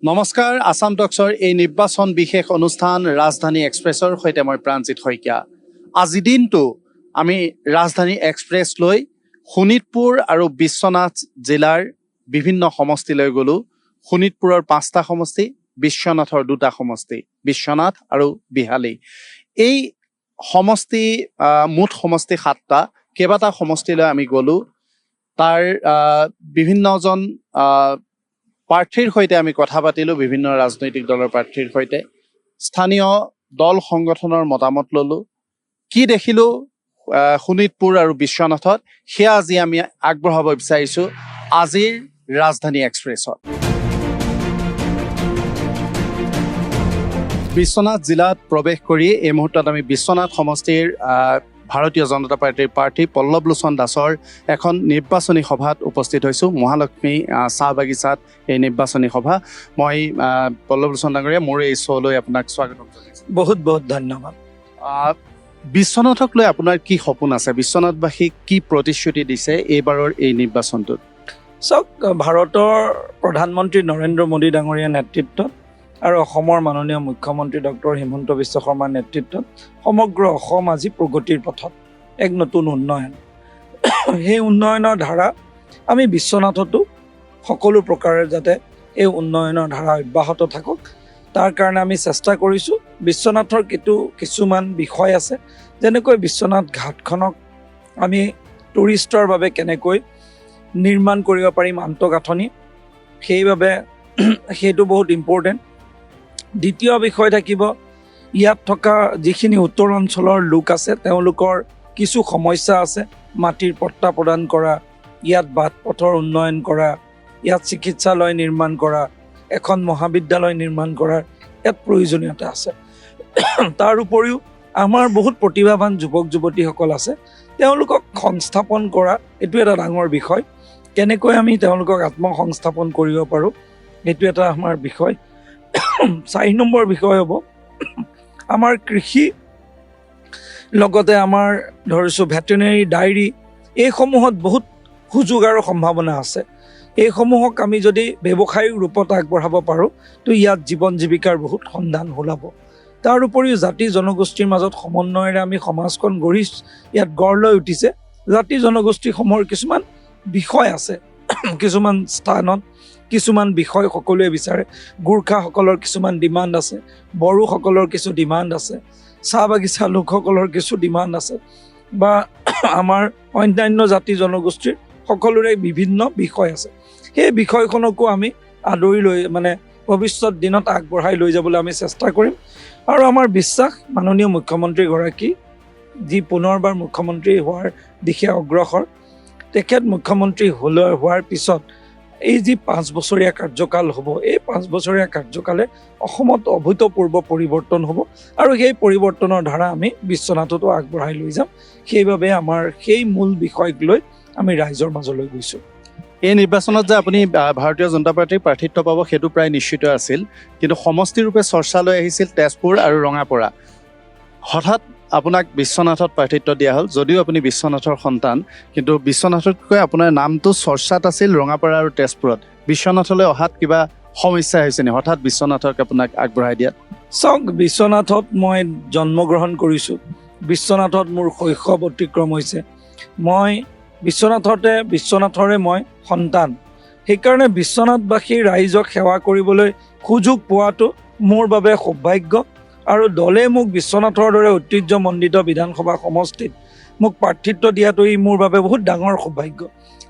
নমস্কাৰ আসাম টক্সৰ এই নিৰ্বাচন বিশেষ অনুষ্ঠান ৰাজধানী এক্সপ্ৰেছৰ সৈতে মই প্ৰাণজিৎ শইকীয়া। আজি দিনটো আমি ৰাজধানী এক্সপ্ৰেছ লৈ শোণিতপুৰ আৰু বিশ্বনাথ জিলাৰ বিভিন্ন সমষ্টিলৈ গ'লোঁ। শোণিতপুৰৰ 5টা সমষ্টি, বিশ্বনাথৰ 2টা সমষ্টি, বিশ্বনাথ আৰু বিহালী। এই সমষ্টি মুঠ সমষ্টি 7টা, কেইবাটা সমষ্টিলৈ আমি গ'লোঁ। তাৰ বিভিন্নজন প্ৰাৰ্থীৰ সৈতে আমি কথা পাতিলোঁ, বিভিন্ন ৰাজনৈতিক দলৰ প্ৰাৰ্থীৰ সৈতে। স্থানীয় দল সংগঠনৰ মতামত ল'লোঁ। কি দেখিলোঁ শোণিতপুৰ আৰু বিশ্বনাথত, সেয়া আজি আমি আগবঢ়াব বিচাৰিছোঁ আজিৰ ৰাজধানী এক্সপ্ৰেছত। বিশ্বনাথ জিলাত প্ৰৱেশ কৰি এই মুহূৰ্তত আমি বিশ্বনাথ সমষ্টিৰ ভাৰতীয় জনতা পাৰ্টীৰ প্ৰাৰ্থী পল্লৱলোচন দাসৰ এখন নিৰ্বাচনী সভাত উপস্থিত হৈছোঁ। মহালক্ষ্মী চাহ বাগিচাত এই নিৰ্বাচনী সভা। মই পল্লৱলোচন ডাঙৰীয়া, মোৰ এই শ্ব'লৈ আপোনাক স্বাগতম জনাইছোঁ। বহুত বহুত ধন্যবাদ। বিশ্বনাথক লৈ আপোনাৰ কি সপোন আছে? বিশ্বনাথবাসীক কি প্ৰতিশ্ৰুতি দিছে এইবাৰৰ এই নিৰ্বাচনটোত? চাওক, ভাৰতৰ প্ৰধানমন্ত্ৰী নৰেন্দ্ৰ মোদী ডাঙৰীয়াৰ নেতৃত্বত আৰু অসমৰ মাননীয় মুখ্যমন্ত্ৰী ডক্টৰ হিমন্ত বিশ্ব শৰ্মাৰ নেতৃত্বত সমগ্ৰ অসম আজি প্ৰগতিৰ পথত, এক নতুন উন্নয়ন। সেই উন্নয়নৰ ধাৰা আমি বিশ্বনাথতো সকলো প্ৰকাৰে যাতে এই উন্নয়নৰ ধাৰা অব্যাহত থাকক, তাৰ কাৰণে আমি চেষ্টা কৰিছোঁ। বিশ্বনাথৰ কিছুমান বিষয় আছে, যেনেকৈ বিশ্বনাথ ঘাটখনক আমি টুৰিষ্টৰ বাবে কেনেকৈ নিৰ্মাণ কৰিব পাৰিম আন্তঃগাঁথনি, সেইবাবে সেইটো বহুত ইম্পৰ্টেণ্ট। দ্বিতীয় বিষয় থাকিব, ইয়াত থকা যিখিনি উত্তৰ অঞ্চলৰ লোক আছে তেওঁলোকৰ কিছু সমস্যা আছে, মাটিৰ পট্টা প্ৰদান কৰা, ইয়াত বাট পথৰ উন্নয়ন কৰা, ইয়াত চিকিৎসালয় নিৰ্মাণ কৰা, এখন মহাবিদ্যালয় নিৰ্মাণ কৰাৰ ইয়াত প্ৰয়োজনীয়তা আছে। তাৰ উপৰিও আমাৰ বহুত প্ৰতিভাৱান যুৱক যুৱতীসকল আছে, তেওঁলোকক সংস্থাপন কৰা এইটো এটা ডাঙৰ বিষয়। কেনেকৈ আমি তেওঁলোকক আত্মসংস্থাপন কৰিব পাৰোঁ, এইটো এটা আমাৰ বিষয়। 4 নম্বৰ বিষয় হ'ব আমাৰ কৃষি, লগতে আমাৰ ধৰিছোঁ ভেটেনেৰী, ডায়েৰী, এইসমূহত বহুত সুযোগ আৰু সম্ভাৱনা আছে। এইসমূহক আমি যদি ব্যৱসায়িক ৰূপত আগবঢ়াব পাৰোঁ তো ইয়াত জীৱন জীৱিকাৰ বহুত সন্ধান ওলাব। তাৰ উপৰিও জাতি জনগোষ্ঠীৰ মাজত সমন্বয়েৰে আমি সমাজখন ইয়াত গঢ় লৈ উঠিছে। জাতি জনগোষ্ঠীসমূহৰ কিছুমান বিষয় আছে, কিছুমান স্থানত কিছুমান বিষয় সকলোৱে বিচাৰে। গোৰ্খাসকলৰ কিছুমান ডিমাণ্ড আছে, বড়োসকলৰ কিছু ডিমাণ্ড আছে, চাহ বাগিচা লোকসকলৰ কিছু ডিমাণ্ড আছে, বা আমাৰ অন্যান্য জাতি জনগোষ্ঠীৰ সকলোৰে বিভিন্ন বিষয় আছে। সেই বিষয়খনকো আমি আদৰি লৈ ভৱিষ্যত দিনত আগবঢ়াই লৈ যাবলৈ আমি চেষ্টা কৰিম। আৰু আমাৰ বিশ্বাস, মাননীয় মুখ্যমন্ত্ৰীগৰাকী যি পুনৰবাৰ মুখ্যমন্ত্ৰী হোৱাৰ দিশে অগ্ৰসৰ, তেখেত মুখ্যমন্ত্ৰী হোৱাৰ পিছত এই যি 5 বছৰীয়া কাৰ্যকাল হ'ব, এই 5 বছৰীয়া কাৰ্যকালে অসমত অভূতপূৰ্ব পৰিৱৰ্তন হ'ব, আৰু সেই পৰিৱৰ্তনৰ ধাৰা আমি বিশ্বনাথতো আগবঢ়াই লৈ যাম। সেইবাবে আমাৰ সেই মূল বিষয়ক লৈ আমি ৰাইজৰ মাজলৈ গৈছোঁ। এই নিৰ্বাচনত যে আপুনি ভাৰতীয় জনতা পাৰ্টীৰ প্ৰাৰ্থিত্ব পাব সেইটো প্ৰায় নিশ্চিত আছিল, কিন্তু সমষ্টিৰূপে চৰ্চালৈ আহিছিল তেজপুৰ আৰু ৰঙাপৰা। হঠাৎ আপোনাক বিশ্বনাথত প্ৰাৰ্থিত্ব দিয়া হ'ল। যদিও আপুনি বিশ্বনাথৰ সন্তান, কিন্তু বিশ্বনাথতকৈ আপোনাৰ নামটো চৰ্চাত আছিল ৰঙাপাৰা আৰু তেজপুৰত। বিশ্বনাথলৈ অহাত কিবা সমস্যা হৈছে নি হঠাৎ বিশ্বনাথক আপোনাক আগবঢ়াই দিয়াত? চাওক, বিশ্বনাথত মই জন্মগ্ৰহণ কৰিছোঁ, বিশ্বনাথত মোৰ শৈশৱ অতিক্ৰম হৈছে, মই বিশ্বনাথৰে মই সন্তান। সেইকাৰণে বিশ্বনাথবাসী ৰাইজক সেৱা কৰিবলৈ সুযোগ পোৱাটো মোৰ বাবে সৌভাগ্য। আৰু দলে মোক বিশ্বনাথৰ দৰে ঐতিহ্যমণ্ডিত বিধানসভা সমষ্টিত মোক প্ৰাৰ্থিত্ব দিয়াটো ই মোৰ বাবে বহুত ডাঙৰ সৌভাগ্য।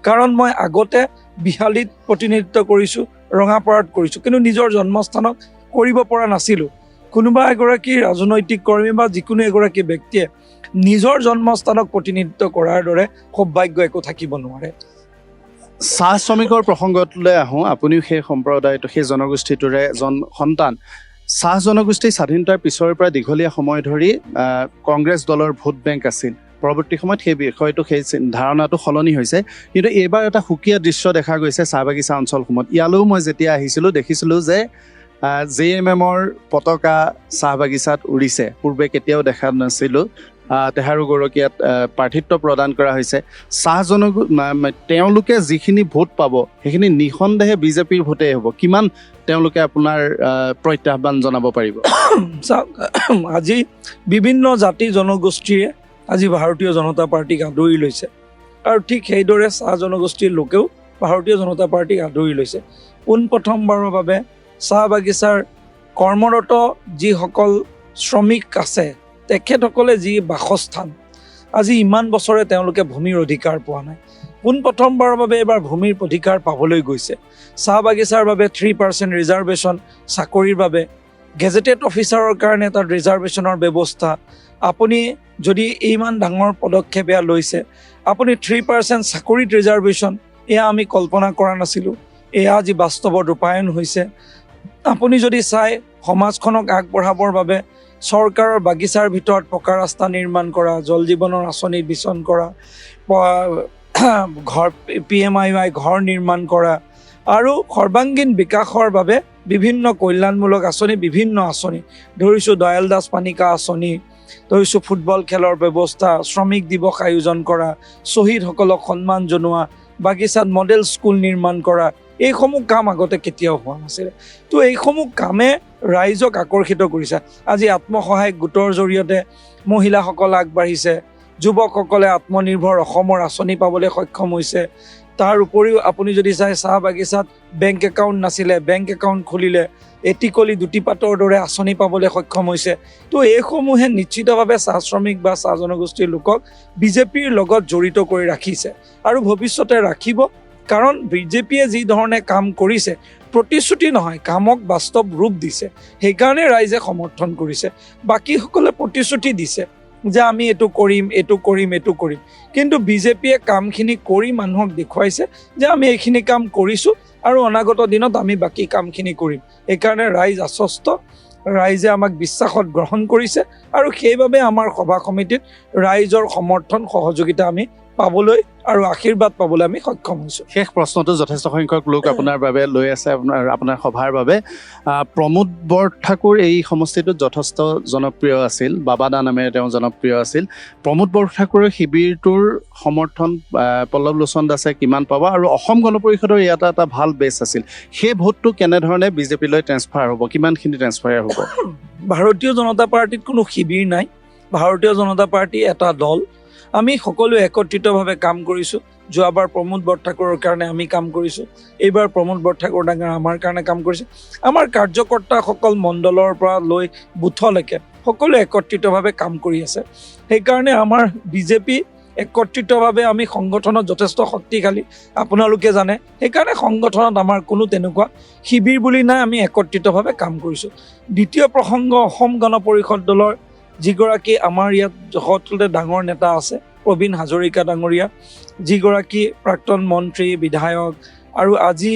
কাৰণ মই আগতে বিহালীত প্ৰতিনিধিত্ব কৰিছোঁ, ৰঙাপাৰাত কৰিছোঁ, কিন্তু নিজৰ জন্মস্থানক কৰিব পৰা নাছিলোঁ। কোনোবা এগৰাকী ৰাজনৈতিক কৰ্মী বা যিকোনো এগৰাকী ব্যক্তিয়ে নিজৰ জন্মস্থানক প্ৰতিনিধিত্ব কৰাৰ দৰে সৌভাগ্য একো থাকিব নোৱাৰে। চাহ শ্ৰমিকৰ প্ৰসংগলৈ আহোঁ। আপুনিও সেই সম্প্ৰদায়টো, সেই জনগোষ্ঠীটোৰে এজন সন্তান। চাহ জনগোষ্ঠী স্বাধীনতাৰ পিছৰ পৰা দীঘলীয়া সময় ধৰি কংগ্ৰেছ দলৰ ভোট বেংক আছিল। পৰৱৰ্তী সময়ত সেই বিষয়টো, সেই ধাৰণাটো সলনি হৈছে। কিন্তু এইবাৰ এটা সুকীয়া দৃশ্য দেখা গৈছে চাহ বাগিচা অঞ্চলসমূহত। ইয়ালৈও মই যেতিয়া আহিছিলোঁ দেখিছিলোঁ যে JMMৰ পতাকা চাহ বাগিচাত উৰিছে। পূৰ্বে কেতিয়াও দেখা নাছিলোঁ। তেহাৰু গৰকীয়াত প্ৰাৰ্থিত্ব প্ৰদান কৰা হৈছে। তেওঁলোকে যিখিনি ভোট পাব সেইখিনি নিঃসন্দেহে বিজেপিৰ ভোটেই হ'ব। কিমান তেওঁলোকে আপোনাৰ প্ৰত্যাহ্বান জনাব পাৰিব? চাওক, আজি বিভিন্ন জাতি জনগোষ্ঠীয়ে আজি ভাৰতীয় জনতা পাৰ্টীক আদৰি লৈছে আৰু ঠিক সেইদৰে চাহ জনগোষ্ঠীৰ লোকেও ভাৰতীয় জনতা পাৰ্টীক আদৰি লৈছে। পোনপ্ৰথমবাৰৰ বাবে চাহ বাগিচাৰ কৰ্মৰত যিসকল শ্ৰমিক আছে, তেখেতসকলে যি বাসস্থান, আজি ইমান বছৰে তেওঁলোকে ভূমিৰ অধিকাৰ পোৱা নাই। পোনপ্ৰথমবাৰৰ বাবে এইবাৰ ভূমিৰ অধিকাৰ পাবলৈ গৈছে। চাহ বাগিচাৰ বাবে 3% ৰিজাৰ্ভেশ্যন, চাকৰিৰ বাবে গেজেটেড অফিচাৰৰ কাৰণে তাত ৰিজাৰ্ভেশ্যনৰ ব্যৱস্থা। আপুনি যদি ইমান ডাঙৰ পদক্ষেপ এয়া লৈছে, আপুনি 3% চাকৰিত ৰিজাৰ্ভেশ্যন, এয়া আমি কল্পনা কৰা নাছিলোঁ, এয়া আজি বাস্তৱত ৰূপায়ণ হৈছে। আপুনি যদি চাই সমাজখনক আগবঢ়াবৰ বাবে চৰকাৰৰ বাগিচাৰ ভিতৰত পকা ৰাস্তা নিৰ্মাণ কৰা, জল জীৱনৰ আঁচনি বিচন কৰা, ঘৰ PMIY ঘৰ নিৰ্মাণ কৰা আৰু সৰ্বাংগীন বিকাশৰ বাবে বিভিন্ন কল্যাণমূলক আঁচনি, বিভিন্ন আঁচনি ধৰিছোঁ দয়াল দাস পানিকা আঁচনি, ধৰিছোঁ ফুটবল খেলৰ ব্যৱস্থা, শ্ৰমিক দিৱস আয়োজন কৰা, শ্বহীদসকলক সন্মান জনোৱা, বাগিচাত মডেল স্কুল নিৰ্মাণ কৰা, এইসমূহ কাম আগতে কেতিয়াও হোৱা নাছিলে। তো এইসমূহ কামে ৰাইজক আকৰ্ষিত কৰিছে। আজি আত্মসহায়ক গোটৰ জৰিয়তে মহিলাসকল আগবাঢ়িছে, যুৱকসকলে আত্মনিৰ্ভৰ অসমৰ আঁচনি পাবলৈ সক্ষম হৈছে। তাৰ উপৰিও আপুনি যদি চাই চাহ বাগিচাত বেংক একাউণ্ট নাছিলে, বেংক একাউণ্ট খুলিলে, এটিকলি দুটিপাতৰ দৰে আঁচনি পাবলৈ সক্ষম হৈছে। তো এইসমূহে নিশ্চিতভাৱে চাহ শ্ৰমিক বা চাহ জনগোষ্ঠীৰ লোকক বিজেপিৰ লগত জড়িত কৰি ৰাখিছে আৰু ভৱিষ্যতে ৰাখিব। কাৰণ বিজেপিয়ে যি ধৰণে কাম কৰিছে, প্ৰতিশ্ৰুতি নহয়, কামক বাস্তৱ ৰূপ দিছে, সেইকাৰণে ৰাইজে সমৰ্থন কৰিছে। বাকীসকলে প্ৰতিশ্ৰুতি দিছে যে আমি এইটো কৰিম, এইটো কৰিম, এইটো কৰিম, কিন্তু বিজেপিয়ে কামখিনি কৰি মানুহক দেখুৱাইছে যে আমি এইখিনি কাম কৰিছোঁ আৰু অনাগত দিনত আমি বাকী কামখিনি কৰিম। সেইকাৰণে ৰাইজ আশ্বস্ত, ৰাইজে আমাক বিশ্বাসত গ্ৰহণ কৰিছে আৰু সেইবাবে আমাৰ সভা সমিতিত ৰাইজৰ সমৰ্থন সহযোগিতা আমি পাবলৈ আৰু আশীৰ্বাদ পাবলৈ আমি সক্ষম হৈছোঁ। শেষ প্ৰশ্নটো যথেষ্ট সংখ্যক লোক আপোনাৰ বাবে লৈ আছে, আপোনাৰ সভাৰ বাবে। প্ৰমোদ বৰঠাকুৰ এই সমষ্টিটোত যথেষ্ট জনপ্ৰিয় আছিল, বাবাদা নামেৰে তেওঁ জনপ্ৰিয় আছিল। প্ৰমোদ বৰঠাকুৰৰ শিবিৰটোৰ সমৰ্থন পল্লৱ লোচন দাসে কিমান পাব আৰু অসম গণ পৰিষদৰ ইয়াত এটা ভাল বেছ আছিল, সেই ভোটটো কেনেধৰণে বিজেপিলৈ ট্ৰেন্সফাৰ হ'ব, কিমানখিনি ট্ৰেন্সফাৰ হ'ব? ভাৰতীয় জনতা পাৰ্টীত কোনো শিবিৰ নাই। ভাৰতীয় জনতা পাৰ্টী এটা দল। আমি সকলোৱে একত্ৰিতভাৱে কাম কৰিছোঁ। যোৱাবাৰ প্ৰমোদ বৰঠাকুৰৰ কাৰণে আমি কাম কৰিছোঁ, এইবাৰ প্ৰমোদ বৰঠাকুৰ ডাঙৰ আমাৰ কাৰণে কাম কৰিছে। আমাৰ কাৰ্যকৰ্তাসকল মণ্ডলৰ পৰা লৈ বুথলৈকে সকলোৱে একত্ৰিতভাৱে কাম কৰি আছে। সেইকাৰণে আমাৰ বিজেপি একত্ৰিতভাৱে আমি সংগঠনত যথেষ্ট শক্তিশালী, আপোনালোকে জানে। সেইকাৰণে সংগঠনত আমাৰ কোনো তেনেকুৱা শিবিৰ বুলি নাই, আমি একত্ৰিতভাৱে কাম কৰিছোঁ। দ্বিতীয় প্ৰসংগ, অসম গণ পৰিষদ দলৰ যিগৰাকী আমাৰ ইয়াত সকলোতে ডাঙৰ নেতা আছে, প্ৰবীণ হাজৰিকা ডাঙৰীয়া, যিগৰাকী প্ৰাক্তন মন্ত্ৰী, বিধায়ক আৰু আজি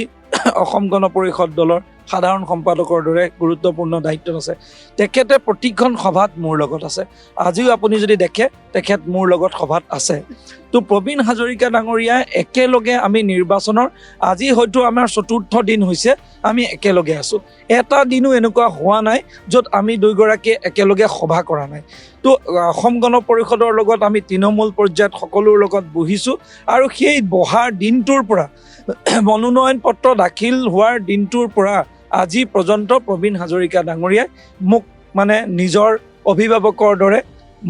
অসম গণ পৰিষদ দলৰ সাধাৰণ সম্পাদকৰ দৰে গুৰুত্বপূৰ্ণ দায়িত্বত আছে। তেখেতে প্ৰতিখন সভাত মোৰ লগত আছে। আজিও আপুনি যদি দেখে, তেখেত মোৰ লগত সভাত আছে। তো প্ৰবীণ হাজৰিকা ডাঙৰীয়া একেলগে আমি নিৰ্বাচনৰ, আজি হয়তো আমাৰ ৪ৰ্থ দিন হৈছে আমি একেলগে আছোঁ। এটা দিনো এনেকুৱা হোৱা নাই য'ত আমি দুয়োগৰাকীয়ে একেলগে সভা কৰা নাই। তো অসম গণ পৰিষদৰ লগত আমি তৃণমূল পৰ্যায়ত সকলোৰ লগত বহিছোঁ আৰু সেই বহাৰ দিনটোৰ পৰা মনোনয়ন পত্ৰ দাখিল হোৱাৰ দিনটোৰ পৰা আজি পৰ্যন্ত প্ৰবীণ হাজৰিকা ডাঙৰীয়াই মোক মানে নিজৰ অভিভাৱকৰ দৰে,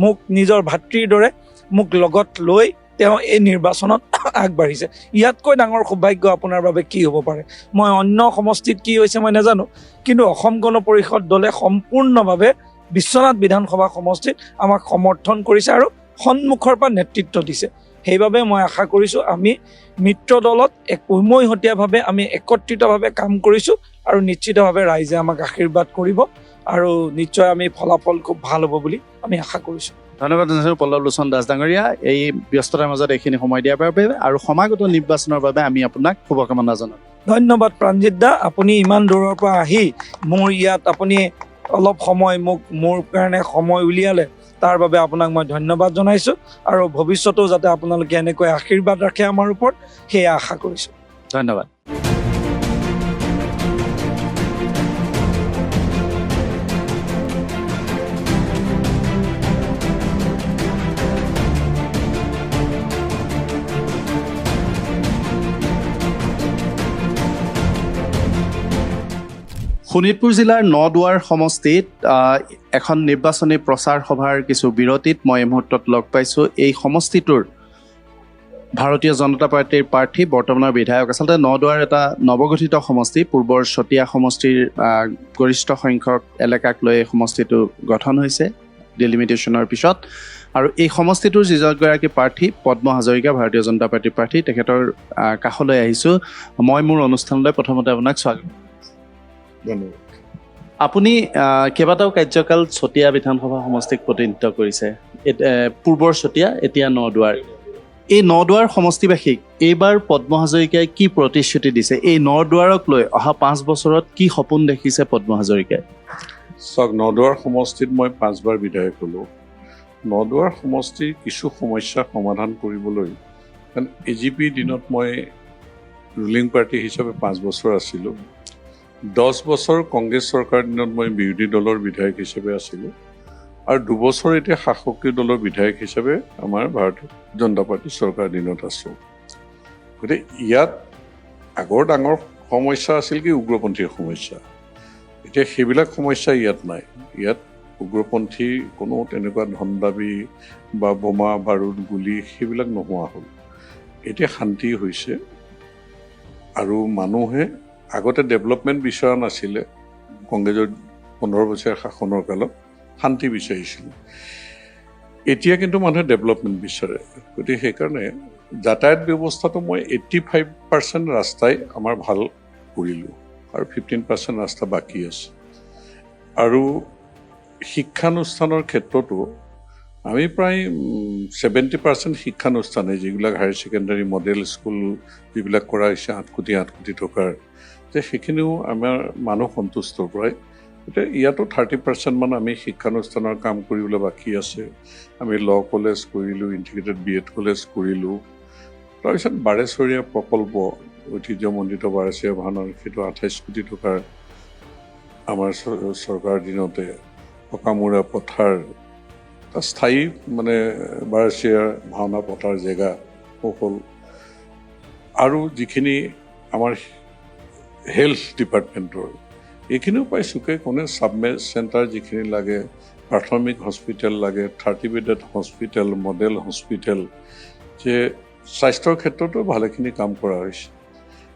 মোক নিজৰ ভাতৃৰ দৰে মোক লগত লৈ তেওঁ এই নিৰ্বাচনত আগবাঢ়িছে। ইয়াতকৈ ডাঙৰ সৌভাগ্য আপোনাৰ বাবে কি হ'ব পাৰে? মই অন্য সমষ্টিত কি হৈছে মই নাজানো, কিন্তু অসম গণ পৰিষদ দলে সম্পূৰ্ণভাৱে বিশ্বনাথ বিধানসভা সমষ্টিত আমাক সমৰ্থন কৰিছে আৰু সন্মুখৰ পৰা নেতৃত্ব দিছে। সেইবাবে মই আশা কৰিছোঁ আমি মিত্ৰ দলত উমৈহতীয়াভাৱে আমি একত্ৰিতভাৱে কাম কৰিছোঁ আৰু নিশ্চিতভাৱে ৰাইজে আমাক আশীৰ্বাদ কৰিব আৰু নিশ্চয় আমি ফলাফল খুব ভাল হ'ব বুলি আমি আশা কৰিছোঁ। ধন্যবাদ জনাইছোঁ পল্লৱ লোচন দাস ডাঙৰীয়া, এই ব্যস্ততাৰ মাজত এইখিনি সময় দিয়াৰ বাবে আৰু সমাগত নিৰ্বাচনৰ বাবে আমি আপোনাক শুভকামনা জনাওঁ। ধন্যবাদ প্ৰাণজিৎ দা, আপুনি ইমান দূৰৰ পৰা আহি মোৰ ইয়াত আপুনি অলপ সময় মোৰ কাৰণে সময় উলিয়ালে, তাৰ বাবে আপোনাক মই ধন্যবাদ জনাইছোঁ আৰু ভৱিষ্যতেও যাতে আপোনালোকে এনেকৈ আশীৰ্বাদ ৰাখে আমাৰ ওপৰত, সেয়া আশা কৰিছোঁ। ধন্যবাদ। শোণিতপুৰ জিলাৰ নদুৱাৰ সমষ্টিত এখন নিৰ্বাচনী প্ৰচাৰ সভাৰ কিছু বিৰতিত মই এই মুহূৰ্তত লগ পাইছোঁ এই সমষ্টিটোৰ ভাৰতীয় জনতা পাৰ্টীৰ প্ৰাৰ্থী বৰ্তমানৰ বিধায়ক। আচলতে নদুৱাৰ এটা নৱগঠিত সমষ্টি, পূৰ্বৰ চতিয়া সমষ্টিৰ গৰিষ্ঠ সংখ্যক এলেকাক লৈ এই সমষ্টিটো গঠন হৈছে ডিলিমিটেশ্যনৰ পিছত। আৰু এই সমষ্টিটোৰ যিগৰাকী প্ৰাৰ্থী পদ্ম হাজৰিকা, ভাৰতীয় জনতা পাৰ্টীৰ প্ৰাৰ্থী, তেখেতৰ কাষলৈ আহিছোঁ। মই মোৰ অনুষ্ঠানলৈ প্ৰথমতে আপোনাক স্বাগতম। ধন্যবাদ। আপুনি কেইবাটাও কাৰ্যকাল চতিয়া বিধানসভা সমষ্টিক প্ৰতিনিধিত্ব কৰিছে, পূৰ্বৰ চতিয়া, এতিয়া নদুৱাৰ। এই নদুৱাৰ সমষ্টিবাসীক এইবাৰ পদ্ম হাজৰিকাই কি প্ৰতিশ্ৰুতি দিছে? এই নদুৱাৰক লৈ অহা 5 বছৰত কি সপোন দেখিছে পদ্ম হাজৰিকাই? চাওক, নদুৱাৰ সমষ্টিত মই 5 বাৰ বিধায়ক হ'লোঁ। নদুৱাৰ সমষ্টিৰ কিছু সমস্যা সমাধান কৰিবলৈ, কাৰণ AGPৰ দিনত মই ৰুলিং পাৰ্টি হিচাপে 5 বছৰ আছিলোঁ। 10 বছৰ কংগ্ৰেছ চৰকাৰৰ দিনত মই বিৰোধী দলৰ বিধায়ক হিচাপে আছিলোঁ, আৰু 2 বছৰ এতিয়া শাসকীয় দলৰ বিধায়ক হিচাপে আমাৰ ভাৰতীয় জনতা পাৰ্টী চৰকাৰৰ দিনত আছোঁ। গতিকে ইয়াত আগৰ ডাঙৰ সমস্যা আছিল কি উগ্ৰপন্থীৰ সমস্যা। এতিয়া সেইবিলাক সমস্যা ইয়াত নাই। ইয়াত উগ্ৰপন্থী কোনো তেনেকুৱা ধন দাবী বা বোমা বাৰুদ গুলি সেইবিলাক নোহোৱা হ'ল। এতিয়া শান্তি হৈছে, আৰু মানুহে আগতে ডেভেলপমেণ্ট বিচৰা নাছিলে। কংগ্ৰেছৰ 15 বছৰীয়া শাসনৰ কালত শান্তি বিচাৰিছিল। এতিয়া কিন্তু মানুহে ডেভেলপমেণ্ট বিচাৰে। গতিকে সেইকাৰণে যাতায়াত ব্যৱস্থাটো মই 85% ৰাস্তাই আমাৰ ভাল কৰিলোঁ, আৰু 15% ৰাস্তা বাকী আছে। আৰু শিক্ষানুষ্ঠানৰ ক্ষেত্ৰতো আমি প্ৰায় 70% শিক্ষানুষ্ঠানে, যিবিলাক হায়াৰ ছেকেণ্ডাৰী মডেল স্কুল যিবিলাক কৰা হৈছে 8 কোটি টকাৰ, যে সেইখিনিও আমাৰ মানুহ সন্তুষ্ট প্ৰায়। গতিকে ইয়াতো 30% মান আমি শিক্ষানুষ্ঠানৰ কাম কৰিবলৈ বাকী আছে। আমি ল' কলেজ কৰিলোঁ, ইণ্টিগ্ৰেটেড BEd কলেজ কৰিলোঁ। তাৰপিছত বাৰেচৰীয়া প্ৰকল্প, ঐতিহ্যমণ্ডিত বাৰেচৰীয়া ভাওনাৰ, সেইটো 28 কোটি টকাৰ আমাৰ চৰকাৰৰ দিনতে পকামূৰা পথাৰ, স্থায়ী মানে বাৰেচৰীয়া ভাওনা পতাৰ জেগা হ'ল। আৰু যিখিনি আমাৰ হেল্থ ডিপাৰ্টমেণ্টৰ, এইখিনিও প্ৰায় চুকে কোণে চাবমেড চেণ্টাৰ যিখিনি লাগে, প্ৰাথমিক হস্পিটেল লাগে, 30 বেডেড হস্পিটেল, মডেল হস্পিটেল, যে স্বাস্থ্যৰ ক্ষেত্ৰতো ভালেখিনি কাম কৰা হৈছে।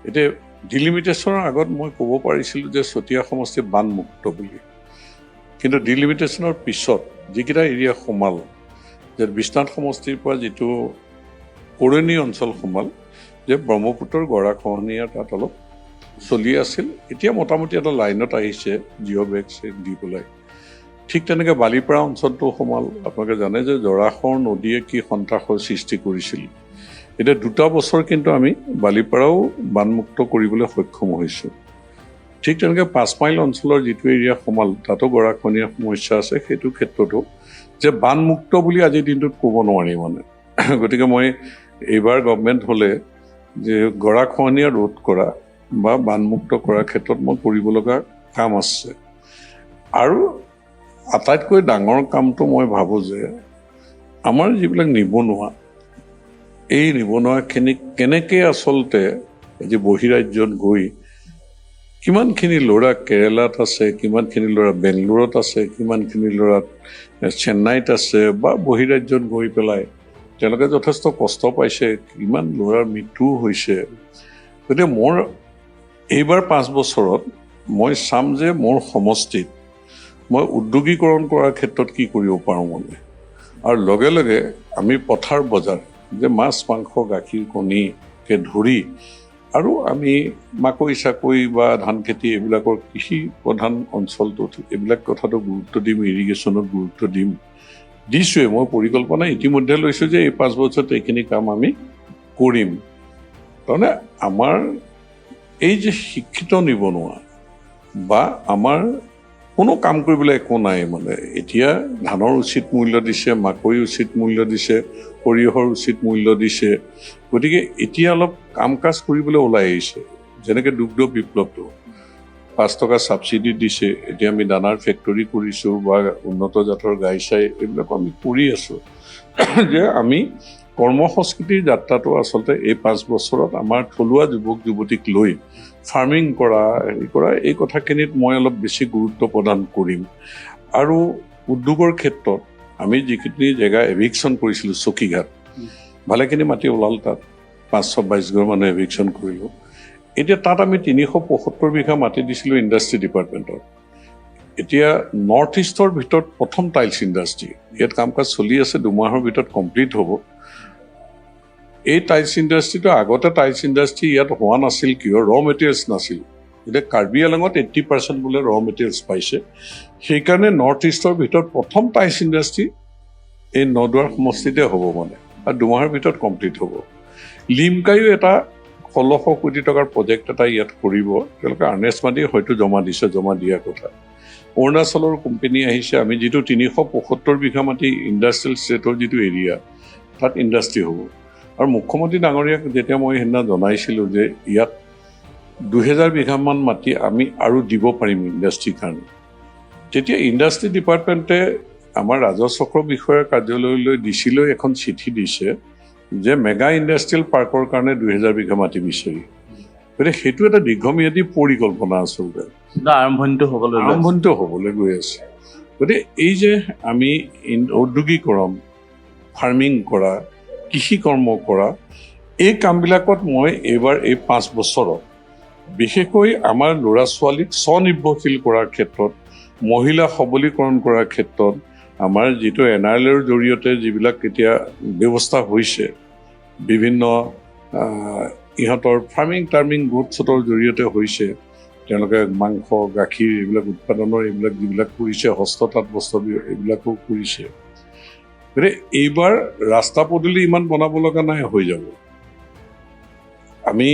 এতিয়া ডিলিমিটেশ্যনৰ আগত মই ক'ব পাৰিছিলোঁ যে চতিয়া সমষ্টি বানমুক্ত বুলি, কিন্তু ডিলিমিটেশ্যনৰ পিছত যিকেইটা এৰিয়া সোমাল, যে বিশ্বনাথ সমষ্টিৰ পৰা যিটো কৰণী অঞ্চল সোমাল, যে ব্ৰহ্মপুত্ৰৰ গৰাখহনীয়া তাত অলপ চলি আছিল, এতিয়া মোটামুটি এটা লাইনত আহিছে জিঅ' ভেকচিন দি পেলাই। ঠিক তেনেকৈ বালিপাৰা অঞ্চলটো সোমাল। আপোনালোকে জানে যে জৰাশৰ নদীয়ে কি সন্ত্ৰাসৰ সৃষ্টি কৰিছিল। এতিয়া 2 বছৰ কিন্তু আমি বালিপাৰাও বানমুক্ত কৰিবলৈ সক্ষম হৈছোঁ। ঠিক তেনেকৈ 5 মাইল অঞ্চলৰ যিটো এৰিয়া সোমাল, তাতো গৰাখহনীয়াৰ সমস্যা আছে। সেইটো ক্ষেত্ৰতো যে বানমুক্ত বুলি আজিৰ দিনটোত ক'ব নোৱাৰি মানে। গতিকে মই এইবাৰ গভৰ্ণমেণ্ট হ'লে যে গৰাখহনীয়া ৰোধ কৰা বা বানমুক্ত কৰাৰ ক্ষেত্ৰত মই কৰিব লগা কাম আছে। আৰু আটাইতকৈ ডাঙৰ কামটো মই ভাবোঁ যে আমাৰ যিবিলাক নিবনুৱা, এই নিবনুৱাখিনিক কেনেকৈ আচলতে আজি বহিৰাজ্যত গৈ, কিমানখিনি ল'ৰা কেৰেলাত আছে, কিমানখিনি ল'ৰা বেংগলোৰত আছে, কিমানখিনি ল'ৰা চেন্নাইত আছে, বা বহিৰাজ্যত গৈ পেলাই তেওঁলোকে যথেষ্ট কষ্ট পাইছে, কিমান ল'ৰাৰ মৃত্যুও হৈছে। গতিকে মোৰ এইবাৰ 5 বছৰত মই চাম যে মোৰ সমষ্টিত মই উদ্যোগীকৰণ কৰাৰ ক্ষেত্ৰত কি কৰিব পাৰোঁ মানে। আৰু লগে লগে আমি পথাৰ বজাৰ, যে মাছ মাংস গাখীৰ কণীকে ধৰি, আৰু আমি মাকৈ চাকৈ বা ধান খেতি এইবিলাকৰ কৃষি প্ৰধান অঞ্চলটোত এইবিলাক কথাটো গুৰুত্ব দিম, ইৰিগেশ্যনত গুৰুত্ব দিছোঁৱে। মই পৰিকল্পনা ইতিমধ্যে লৈছোঁ যে এই 5 বছৰত এইখিনি কাম আমি কৰিম। তাৰমানে আমাৰ এই যে শিক্ষিত নিবনুৱা, বা আমাৰ কোনো কাম কৰিবলৈ একো নাই মানে। এতিয়া ধানৰ উচিত মূল্য দিছে, মাকৈ উচিত মূল্য দিছে, সৰিয়হৰ উচিত মূল্য দিছে। গতিকে এতিয়া অলপ কাম কাজ কৰিবলৈ ওলাই আহিছে। যেনেকৈ দুগ্ধ বিপ্লৱটো 5 টকা ছাবচিডি দিছে, এতিয়া আমি দানাৰ ফেক্টৰী কৰিছোঁ, বা উন্নত জাতৰ গাই চাই এইবিলাকো আমি কৰি আছোঁ। যে আমি কৰ্মসংস্কৃতিৰ যাত্ৰাটো আচলতে এই 5 বছৰত আমাৰ থলুৱা যুৱক যুৱতীক লৈ ফাৰ্মিং কৰা হেৰি কৰা এই কথাখিনিত মই অলপ বেছি গুৰুত্ব প্ৰদান কৰিম। আৰু উদ্যোগৰ ক্ষেত্ৰত আমি যিখিনি জেগা এভিকশ্যন কৰিছিলোঁ চকীঘাট, ভালেখিনি মাটি ওলাল, তাত 522 ঘৰ মানুহ এভিকশ্যন কৰিলোঁ। এতিয়া তাত আমি 375 বিঘা মাটি দিছিলোঁ ইণ্ডাষ্ট্ৰি ডিপাৰ্টমেণ্টত। এতিয়া নৰ্থ ইষ্টৰ ভিতৰত প্ৰথম টাইলছ ইণ্ডাষ্ট্ৰি, ইয়াত কাম কাজ চলি আছে, 2 মাহৰ ভিতৰত কমপ্লিট হ'ব। এই টাইলছ ইণ্ডাষ্ট্ৰিটো আগতে টাইলছ ইণ্ডাষ্ট্ৰি ইয়াত হোৱা নাছিল কিয়? ৰ মেটেৰিয়েলছ নাছিল। এতিয়া কাৰ্বি আংলঙত 80% বোলে ৰ মেটেৰিয়েলছ পাইছে। সেইকাৰণে নৰ্থ ইষ্টৰ ভিতৰত প্ৰথম টাইলছ ইণ্ডাষ্ট্ৰি এই নদুৱাৰ সমষ্টিতে হ'ব মানে, আৰু 2 মাহৰ ভিতৰত কমপ্লিট হ'ব। লিমকায়ো এটা 1600 কোটি টকাৰ প্ৰজেক্ট এটা ইয়াত কৰিব। তেওঁলোকে আৰ্নেষ্ট মাতি হয়তো জমা দিয়া কথা। অৰুণাচলৰ কোম্পানী আহিছে। আমি যিটো 375 বিঘা মাটি ইণ্ডাষ্ট্ৰিয়েল ষ্টেটৰ যিটো এৰিয়া, তাত ইণ্ডাষ্ট্ৰি হ'ব। আৰু মুখ্যমন্ত্ৰী ডাঙৰীয়াক যেতিয়া মই সেইদিনা জনাইছিলোঁ যে ইয়াত 2000 বিঘামান মাটি আমি আৰু দিব পাৰিম ইণ্ডাষ্ট্ৰিৰ কাৰণে, তেতিয়া ইণ্ডাষ্ট্ৰি ডিপাৰ্টমেণ্টে আমাৰ ৰাজহ বিষয়াৰ কাৰ্যালয়লৈ ডিচিলৈ এখন চিঠি দিছে যে মেগা ইণ্ডাষ্ট্ৰিয়েল পাৰ্কৰ কাৰণে 2000 বিঘা মাটি বিচাৰি। গতিকে সেইটো এটা দীৰ্ঘম্যাদী পৰিকল্পনা আচলতে আৰম্ভণিটো হ'বলৈ গৈ আছে। গতিকে এই যে আমি ঔদ্যোগিকৰণ, ফাৰ্মিং কৰা, কৃষি কৰ্ম কৰা, এই কামবিলাকত মই এইবাৰ এই 5 বছৰত বিশেষকৈ আমাৰ ল'ৰা ছোৱালীক স্বনিৰ্ভৰশীল কৰাৰ ক্ষেত্ৰত, মহিলা সবলীকৰণ কৰাৰ ক্ষেত্ৰত আমাৰ যিটো NRLৰ জৰিয়তে যিবিলাক এতিয়া ব্যৱস্থা হৈছে, বিভিন্ন ইহঁতৰ ফাৰ্মিং গোট ছোটৰ জৰিয়তে হৈছে, তেওঁলোকে মাংস, গাখীৰ এইবিলাক উৎপাদনৰ এইবিলাক যিবিলাক কৰিছে, হস্ততাঁত বস্ত্ৰ এইবিলাকো কৰিছে। গতিকে এইবাৰ ৰাস্তা পদূলি ইমান বনাব লগা নাই, হৈ যাব। আমি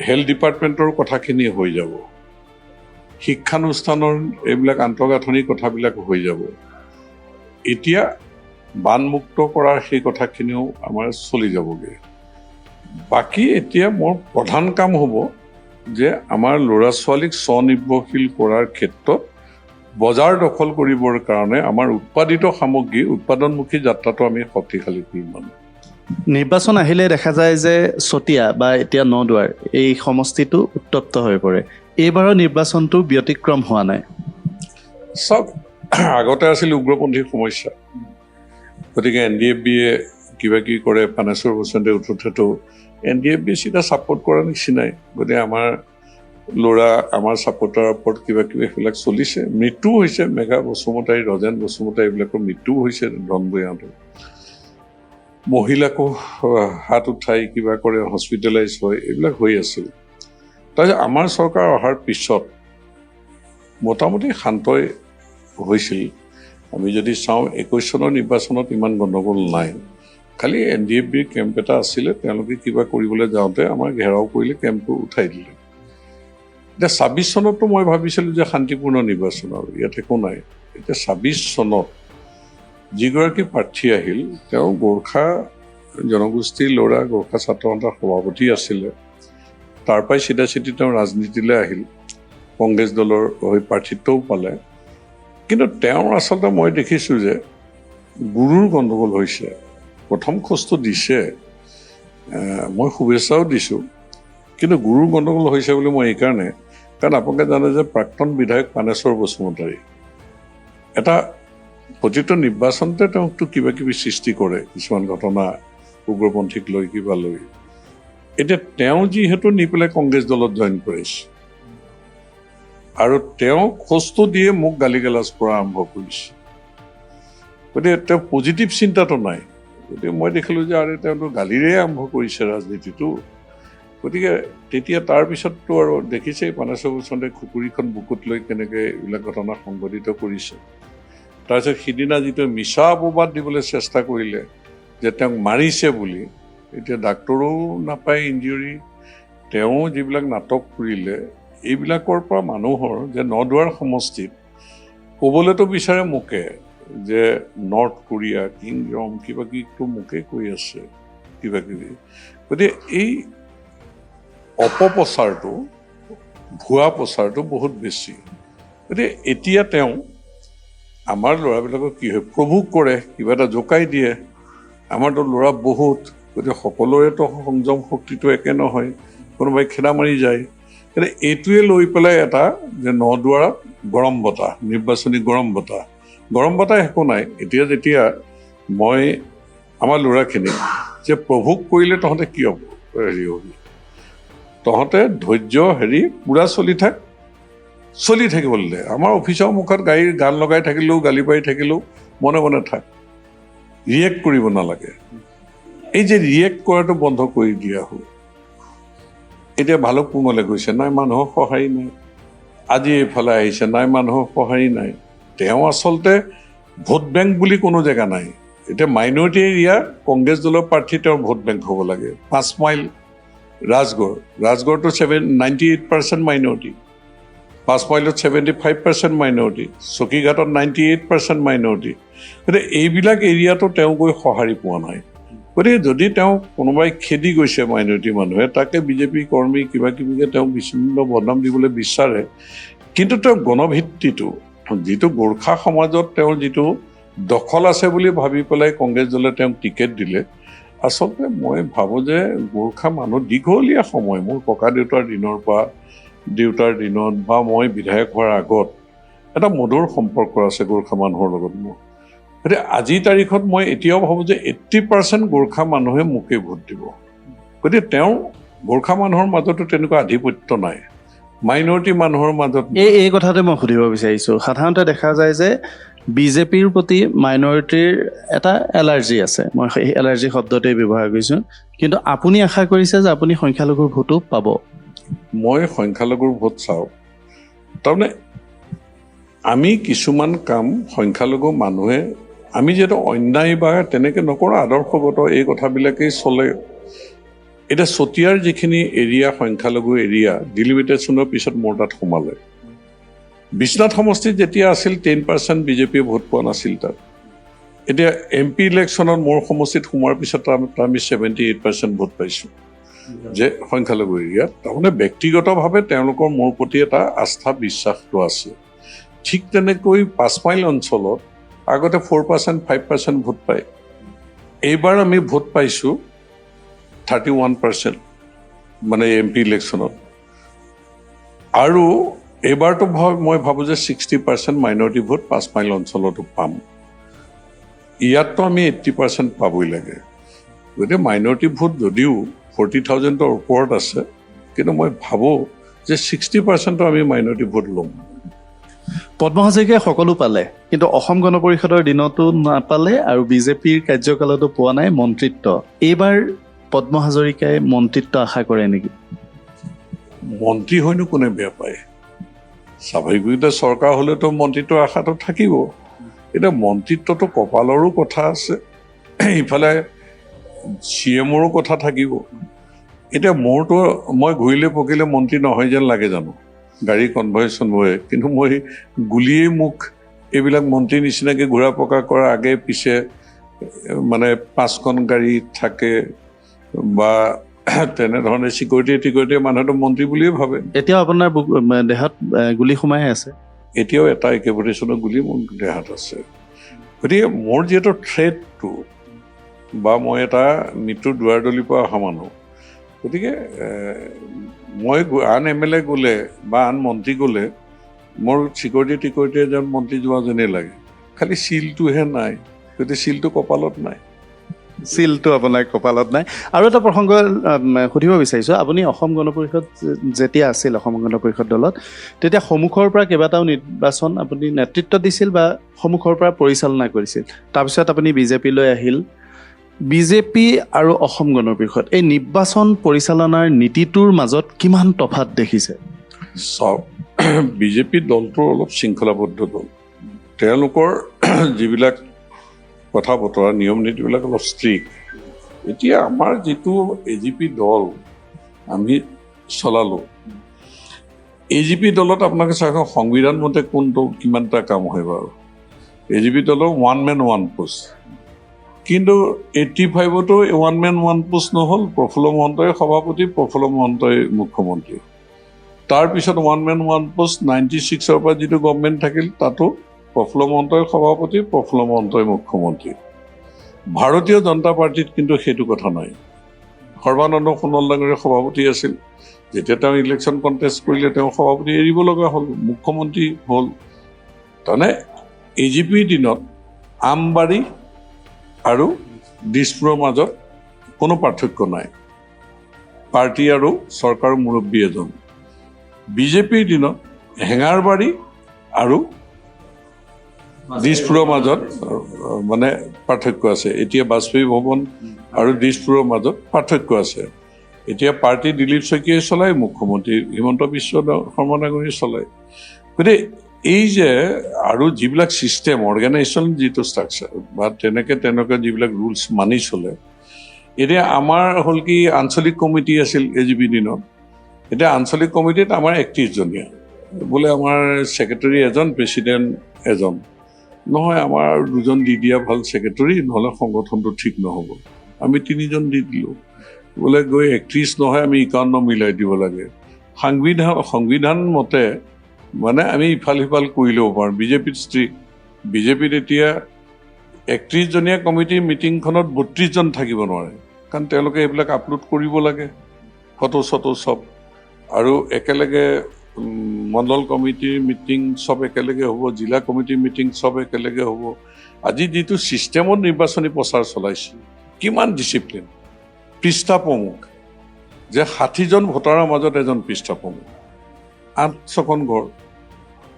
হেল্থ ডিপাৰ্টমেণ্টৰ কথাখিনি হৈ যাব, শিক্ষানুষ্ঠানৰ এইবিলাক আন্তঃগাঁথনিৰ কথাবিলাক হৈ যাব। এতিয়া বানমুক্ত কৰাৰ সেই কথাখিনিও আমাৰ চলি যাবগৈ। বাকী এতিয়া মোৰ প্ৰধান কাম হ'ব যে আমাৰ ল'ৰা ছোৱালীক স্বনিৰ্ভৰশীল কৰাৰ ক্ষেত্ৰত বজাৰ দখল কৰিবৰ কাৰণে আমাৰ উৎপাদিত সামগ্ৰী, উৎপাদনমুখী যাত্ৰাটো আমি শক্তিশালী কৰিম। মানে নিৰ্বাচন আহিলে দেখা যায় যে চতিয়া বা এতিয়া নদুৱাৰ এই সমষ্টিটো উত্তপ্ত হৈ পৰে। এইবাৰৰ নিৰ্বাচনটো ব্যতিক্ৰম হোৱা নাই। চব আগতে আছিল উগ্ৰপন্থী সমস্যা, গতিকে NDFBয়ে কিবা কিবি কৰে, পানেশ্বৰ বসুৱে উঠোতেতো NDFB চিধা ছাপোৰ্ট কৰাৰ নিচিনাই। গতিকে আমাৰ ল'ৰা, আমাৰ ছাপোৰ্টাৰৰ ওপৰত কিবা কিবি সেইবিলাক চলিছে। মৃত্যু হৈছে, মেঘা বসুমতাৰী, ৰজেন বসুমতাৰী এইবিলাকৰ মৃত্যুও হৈছে ধনবৈয়াতো। মহিলাকো হাত উঠাই কিবা কৰে, হস্পিটেলাইজ হয়, এইবিলাক হৈ আছিল। তাৰপিছত আমাৰ চৰকাৰ অহাৰ পিছত মোটামুটি শান্তই হৈছিল। আমি যদি চাওঁ 21 চনৰ নিৰ্বাচনত ইমান গণ্ডগোল নাই, খালি NDFBৰ কেম্প এটা আছিলে, তেওঁলোকে কিবা কৰিবলৈ যাওঁতে আমাৰ ঘেৰাও কৰিলে, কেম্পটো উঠাই দিলে। এতিয়া 26 চনতো মই ভাবিছিলোঁ যে শান্তিপূৰ্ণ নিৰ্বাচন, আৰু ইয়াত একো নাই। এতিয়া 26 চনত যিগৰাকী প্ৰাৰ্থী আহিল, তেওঁ গোৰ্খা জনগোষ্ঠীৰ ল'ৰা, গোৰ্খা ছাত্ৰ সন্থাৰ সভাপতি আছিলে। তাৰ পৰাই চিধা চিধি তেওঁ ৰাজনীতিলৈ আহিল, কংগ্ৰেছ দলৰ হৈ প্ৰাৰ্থিত্বও পালে। কিন্তু তেওঁৰ আচলতে মই দেখিছোঁ যে গুৰুৰ গণ্ডগোল হৈছে। প্ৰথম খোজটো দিছে, মই শুভেচ্ছাও দিছোঁ, কিন্তু গুৰুৰ গণ্ডগোল হৈছে বুলি মই এইকাৰণে, কাৰণ আপোনালোকে জানে যে প্ৰাক্তন বিধায়ক পানেশ্বৰ বসুমতাৰী এটা প্ৰতিটো নিৰ্বাচনতে তেওঁকতো কিবা কিবি সৃষ্টি কৰে, কিছুমান ঘটনা উগ্ৰপন্থীক লৈ কিবা লৈ। এতিয়া তেওঁ যিহেতু নি পেলাই কংগ্ৰেছ দলত জইন কৰিছে, আৰু তেওঁ খোজটো দিয়ে মোক গালি গালাজ কৰা আৰম্ভ কৰিছে। গতিকে তেওঁ পজিটিভ চিন্তাটো নাই। গতিকে মই দেখিলোঁ যে আৰু তেওঁতো গালিৰে আৰম্ভ কৰিছে ৰাজনীতিটো। গতিকে তেতিয়া তাৰপিছততো আৰু দেখিছেই পানেশ্বৰ বসুমতাৰীয়ে খুকুৰীখন বুকুত লৈ কেনেকৈ এইবিলাক ঘটনা সংঘটিত কৰিছে। তাৰপিছত সিদিনা যিটো মিছা অপবাদ দিবলৈ চেষ্টা কৰিলে যে তেওঁক মাৰিছে বুলি, এতিয়া ডাক্তৰো নাপায় ইঞ্জুৰি, তেওঁ যিবিলাক নাটক কৰিলে, এইবিলাকৰ পৰা মানুহৰ যে নদুৱাৰ সমষ্টিত ক'বলৈতো বিচাৰে মোকে যে নৰ্থ কোৰিয়া, কিংডম কিবা কিবিটো মোকে কৈ আছে কিবা কিবি। গতিকে এই অপপ্ৰচাৰটো, ভুৱা প্ৰচাৰটো বহুত বেছি। গতিকে এতিয়া তেওঁ আমাৰ ল'ৰাবিলাকক কি হয়, প্ৰভোক কৰে, কিবা এটা জোকাই দিয়ে আমাৰতো ল'ৰা বহুত, গতিকে সকলোৰেতো সংযম শক্তিটো একে নহয়, কোনোবাই খেদা মাৰি যায়। গতিকে এইটোৱে লৈ পেলাই এটা যে নদুৱাৰত গৰম বতাহ, নিৰ্বাচনী গৰম বতাহ একো নাই। এতিয়া যেতিয়া মই আমাৰ ল'ৰাখিনি যে প্ৰভোগ কৰিলে তহঁতে কি হ'ব, হেৰি হ'বি, তহঁতে ধৈৰ্য পূৰা চলি থাকিবলৈ দে। আমাৰ অফিচৰ মুখত গান লগাই থাকিলেও, গালি পাৰি থাকিলেও মনে মনে থাক, ৰিয়েক্ট কৰিব নালাগে। এই যে ৰিয়েক্ট কৰাটো বন্ধ কৰি দিয়া হ'ল। এতিয়া ভালুকপুঙলৈ গৈছে, নাই মানুহৰ সঁহাৰি নাই। আজি এইফালে আহিছে, নাই মানুহৰ সঁহাৰি নাই। তেওঁ আচলতে ভোট বেংক বুলি কোনো জেগা নাই। এতিয়া মাইনৰিটি এৰিয়া কংগ্ৰেছ দলৰ প্ৰাৰ্থী তেওঁৰ ভোট বেংক হ'ব লাগে। 5 মাইল ৰাজগড়টো 98% মাইনৰিটি, 5 মাইলত 75% মাইনৰিটি, চকীঘাটত 98% মাইনৰিটি। গতিকে এইবিলাক এৰিয়াতো তেওঁ গৈ সঁহাৰি পোৱা নাই। গতিকে যদি তেওঁ কোনোবাই খেদি গৈছে মাইনৰিটি মানুহে, তাকে বিজেপি কৰ্মী কিবা কিবিকে তেওঁ বিচ্ছিন্ন বদনাম দিবলৈ বিচাৰে। কিন্তু তেওঁ গণভিত্তিটো, যিটো গোৰ্খা সমাজত তেওঁৰ যিটো দখল আছে বুলি ভাবি পেলাই কংগ্ৰেছ দলে তেওঁক টিকেট দিলে, আচলতে মই ভাবোঁ যে গোৰ্খা মানুহ দীঘলীয়া সময়, মোৰ ককা দেউতাৰ দিনত বা মই বিধায়ক হোৱাৰ আগত এটা মধুৰ সম্পৰ্ক আছে গোৰ্খা মানুহৰ লগত মোৰ। গতিকে আজিৰ তাৰিখত মই এতিয়াও ভাবোঁ যে 80% গোৰ্খা মানুহে মোকে ভোট দিব। গতিকে তেওঁ গোৰ্খা মানুহৰ মাজতো তেনেকুৱা আধিপত্য নাই, মাইনৰিটি মানুহৰ মাজত। এই কথাতে মই সুধিব বিচাৰিছোঁ, সাধাৰণতে দেখা যায় যে বিজেপিৰ প্ৰতি মাইনৰিটিৰ এটা এলাৰ্জি আছে, মই সেই এলাৰ্জি শব্দটোৱে ব্যৱহাৰ কৰিছোঁ, কিন্তু আপুনি আশা কৰিছে যে আপুনি সংখ্যালঘুৰ ভোটো পাব? মই সংখ্যালঘুৰ ভোট চাওঁ, তাৰমানে আমি কিছুমান কাম সংখ্যালঘু মানুহে, আমি যিহেতু অন্যায় বা তেনেকৈ নকৰোঁ, আদৰ্শগত এই কথাবিলাকেই চলে। এতিয়া চতিয়াৰ যিখিনি এৰিয়া সংখ্যালঘু এৰিয়া ডিলিমিটেশ্যনৰ পিছত মোৰ তাত সোমালে। বিশ্বনাথ সমষ্টিত যেতিয়া আছিল 10% বিজেপিয়ে ভোট পোৱা নাছিল তাত। এতিয়া MP ইলেকশ্যনত মোৰ সমষ্টিত সোমোৱাৰ পিছত আমি 78% ভোট পাইছোঁ যে সংখ্যালঘু এৰিয়াত। তাৰমানে ব্যক্তিগতভাৱে তেওঁলোকৰ মোৰ প্ৰতি এটা আস্থা বিশ্বাসটো আছে। ঠিক তেনেকৈ 5 মাইল অঞ্চলত আগতে 4% 5% ভোট পায়, এইবাৰ আমি ভোট পাইছোঁ 31%, মানে MP ইলেকশ্যনত। আৰু এইবাৰতো মই ভাবোঁ যে 60% মাইনৰিটি ভোট 5 মাইল অঞ্চলতো পাম। ইয়াততো আমি 80% পাবই লাগে। গতিকে মাইনৰিটি ভোট যদিও 40,000ৰ ওপৰত আছে, কিন্তু মই ভাবোঁ যে 60%ও আমি মাইনৰিটি ভোট ল'ম। পদ্ম হাজৰিকাই সকলো পালে, কিন্তু অসম গণ পৰিষদৰ দিনতো নাপালে আৰু বিজেপিৰ কাৰ্যকালতো পোৱা নাই মন্ত্ৰিত্ব। এইবাৰ পদ্ম হাজৰিকাই মন্ত্ৰিত্ব আশা কৰে নেকি? মন্ত্ৰী হয়নো কোনে বেয়া পায়? স্বাভাৱিকতে চৰকাৰ হ'লেতো মন্ত্ৰিত্বৰ আশাটো থাকিব। এতিয়া মন্ত্ৰিত্বটো কপালৰো কথা আছে, ইফালে CMৰো কথা থাকিব। এতিয়া মোৰতো মই ঘূৰিলে পকিলে মন্ত্ৰী নহয় যেন লাগে জানো, গাড়ী কনভয় চনভয়ে, কিন্তু মই গুলিয়েই মুখ এইবিলাক মন্ত্ৰীৰ নিচিনাকৈ ঘূৰা পকা কৰা আগে পিছে, মানে 5খন গাড়ী থাকে বা তেনেধৰণে চিকিউৰিটিয়ে মানুহেতো মন্ত্ৰী বুলিয়ে ভাবে। এতিয়াও আপোনাৰ দেহত গুলি সোমাই আছে? এতিয়াও এটা AK-47 গুলি মোৰ দেহাত আছে। গতিকে মোৰ যিহেতু থ্ৰেটটো, বা মই এটা মৃত্যুৰ দুৱাৰদলিৰ পৰা অহা মানুহ, গতিকে মই আন MLA গ'লে বা আন মন্ত্ৰী গ'লে মোৰ চিকিউৰিটি এজন মন্ত্ৰী যোৱা যেনেই লাগে, খালি চিলটোহে নাই। গতিকে চিলটো কপালত নাই। চিলটো আপোনাৰ কপালত নাই। আৰু এটা প্ৰসংগ সুধিব বিচাৰিছোঁ, আপুনি অসম গণ পৰিষদ যেতিয়া আছিল, অসম গণ পৰিষদ দলত, তেতিয়া সন্মুখৰ পৰা কেইবাটাও নিৰ্বাচন আপুনি নেতৃত্ব দিছিল বা সন্মুখৰ পৰা পৰিচালনা কৰিছিল। তাৰপিছত আপুনি বিজেপিলৈ আহিল। বিজেপি আৰু অসম গণ পৰিষদ এই নিৰ্বাচন পৰিচালনাৰ নীতিটোৰ মাজত কিমান তফাত দেখিছে? চাওক, বিজেপি দলটো অলপ শৃংখলাবদ্ধ দল। তেওঁলোকৰ যিবিলাক কথা বতৰা, নিয়ম নীতিবিলাক অলপ ষ্ট্ৰিক্ট। এতিয়া আমাৰ যিটো AGP দল আমি চলালোঁ, AGP দলত আপোনালোকে চাওক, সংবিধান মতে কোনটো কিমানটা কাম হয় বাৰু। AGP দলৰ 1 man 1 post, কিন্তু 85তো 1 man 1 post নহ'ল। প্ৰফুল্ল মহন্তই সভাপতি, প্ৰফুল্ল মহন্তই মুখ্যমন্ত্ৰী। তাৰপিছত 1 man 1 post 96ৰ পৰা যিটো গভৰ্ণমেণ্ট থাকিল, তাতো প্ৰফুল্ল মহন্তই সভাপতি, প্ৰফুল্ল মহন্তই মুখ্যমন্ত্ৰী। ভাৰতীয় জনতা পাৰ্টীত কিন্তু সেইটো কথা নাই। সৰ্বানন্দ সোণোৱাল ডাঙৰীয়া সভাপতি আছিল, যেতিয়া তেওঁ ইলেকশ্যন কণ্টেষ্ট কৰিলে তেওঁ সভাপতি এৰিব লগা হ'ল, মুখ্যমন্ত্ৰী হ'ল। তাৰমানে AGPৰ দিনত আমবাৰী আৰু দিছপুৰৰ মাজত কোনো পাৰ্থক্য নাই, পাৰ্টী আৰু চৰকাৰৰ মুৰব্বী এজন। BJPৰ দিনত হেঙাৰবাৰী আৰু দিছপুৰৰ মাজত মানে পাৰ্থক্য আছে। এতিয়া বাজপেয়ী ভৱন আৰু দিছপুৰৰ মাজত পাৰ্থক্য আছে। এতিয়া পাৰ্টী দিলীপ শইকীয়াই চলায়, মুখ্যমন্ত্ৰী হিমন্ত বিশ্ব শৰ্মা ডাঙৰীয়াই চলায়। গতিকে এই যে আৰু যিবিলাক ছিষ্টেম অৰ্গেনাইজেশ্যন যিটো ষ্ট্ৰাকচাৰ বা তেনেকৈ যিবিলাক ৰুলছ মানি চলে, এতিয়া আমাৰ হ'ল কি আঞ্চলিক কমিটি আছিল AGPৰ দিনত, এতিয়া আঞ্চলিক কমিটিত আমাৰ 31জনীয়া, বোলে আমাৰ ছেক্ৰেটাৰী এজন, প্ৰেছিডেণ্ট এজন। নহয়, আমাৰ 2জন দি দিয়া ভাল ছেক্ৰেটাৰী, নহ'লে সংগঠনটো ঠিক নহ'ব। আমি 3জন দি দিলোঁ, বোলে গৈ 31 নহয়, আমি 51 মিলাই দিব লাগে। সংবিধান মতে মানে আমি ইফাল সিফাল কৰি ল'ব পাৰোঁ। বিজেপিত এতিয়া 31জনীয়া কমিটিৰ মিটিংখনত 32জন থাকিব নোৱাৰে, কাৰণ তেওঁলোকে এইবিলাক আপলোড কৰিব লাগে, ফটো চটো চব। আৰু একেলগে মণ্ডল কমিটিৰ মিটিং চব একেলগে হ'ব, জিলা কমিটিৰ মিটিং চব একেলগে হ'ব। আজি যিটো ছিষ্টেমত নিৰ্বাচনী প্ৰচাৰ চলাইছে, কিমান ডিচিপ্লিন, পৃষ্ঠা প্ৰমুখ, যে 60জন ভোটাৰৰ মাজত এজন পৃষ্ঠা প্ৰমুখ, 8খন ঘৰ।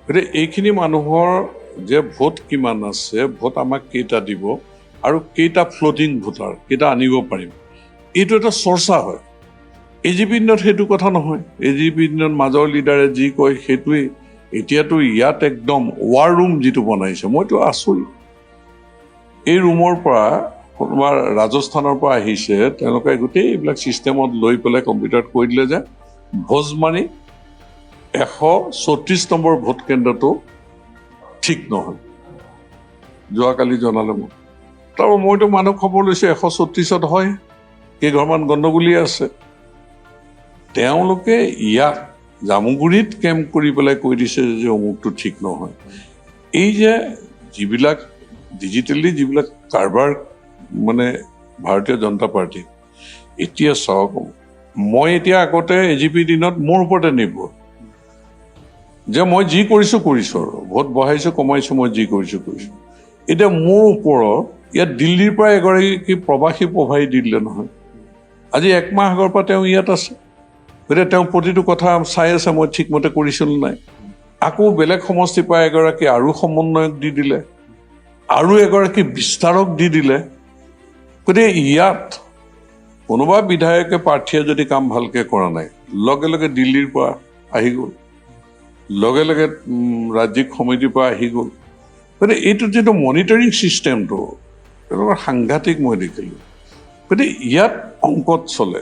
গতিকে এইখিনি মানুহৰ যে ভোট কিমান আছে, ভোট আমাক কেইটা দিব আৰু কেইটা ফ্লটিং ভোটাৰ, কেইটা আনিব পাৰিম, এইটো এটা চৰ্চা হয়। AGPৰ দিনত সেইটো কথা নহয়। AGPৰ দিনত মাজৰ লিডাৰে যি কয় সেইটোৱেই। এতিয়াতো ইয়াত একদম ৱাৰ ৰুম যিটো বনাইছে, মইতো আচৰিত। এই ৰুমৰ পৰা কোনোবা ৰাজস্থানৰ পৰা আহিছে, তেওঁলোকে গোটেই এইবিলাক ছিষ্টেমত লৈ পেলাই কম্পিউটাৰত কৈ দিলে যে ভোজমাৰি 134 নম্বৰ ভোট কেন্দ্ৰটো ঠিক নহয়, যোৱাকালি জনালে মোক। তাৰপৰা মইতো মানুহ খবৰ লৈছোঁ 134ত হয়, কেইঘৰমান গণ্ডগোলী আছে। তেওঁলোকে ইয়াত জামুগুৰিত কেম্প কৰি পেলাই কৈ দিছে যে অমুকটো ঠিক নহয়। এই যে যিবিলাক ডিজিটেলি যিবিলাক কাৰবাৰ মানে ভাৰতীয় জনতা পাৰ্টি, এতিয়া চাওক, মই এতিয়া আগতে AGPৰ দিনত মোৰ ওপৰতে নিৰ্ভৰ, যে মই যি কৰিছোঁ আৰু ভোট বঢ়াইছোঁ কমাইছোঁ, মই যি কৰিছোঁ। এতিয়া মোৰ ওপৰত ইয়াত দিল্লীৰ পৰা এগৰাকী প্ৰবাসী প্ৰভাৰী দি দিলে নহয়। আজি 1 মাহ আগৰ পৰা তেওঁ ইয়াত আছে, গতিকে তেওঁ প্ৰতিটো কথা চাই আছে মই ঠিকমতে কৰিছোঁ নাই। আকৌ বেলেগ সমষ্টিৰ পৰা এগৰাকী আৰু সমন্বয়ক দি দিলে, আৰু এগৰাকী বিস্তাৰক দি দিলে। গতিকে ইয়াত কোনোবা বিধায়কে প্ৰাৰ্থীয়ে যদি কাম ভালকৈ কৰা নাই, লগে লগে দিল্লীৰ পৰা আহি গ'ল, লগে লগে ৰাজ্যিক সমিতিৰ পৰা আহি গ'ল। গতিকে এইটো যিটো মনিটৰিং ছিষ্টেমটো তেওঁলোকৰ সাংঘাতিক মই দেখিলোঁ। গতিকে ইয়াত অংকত চলে,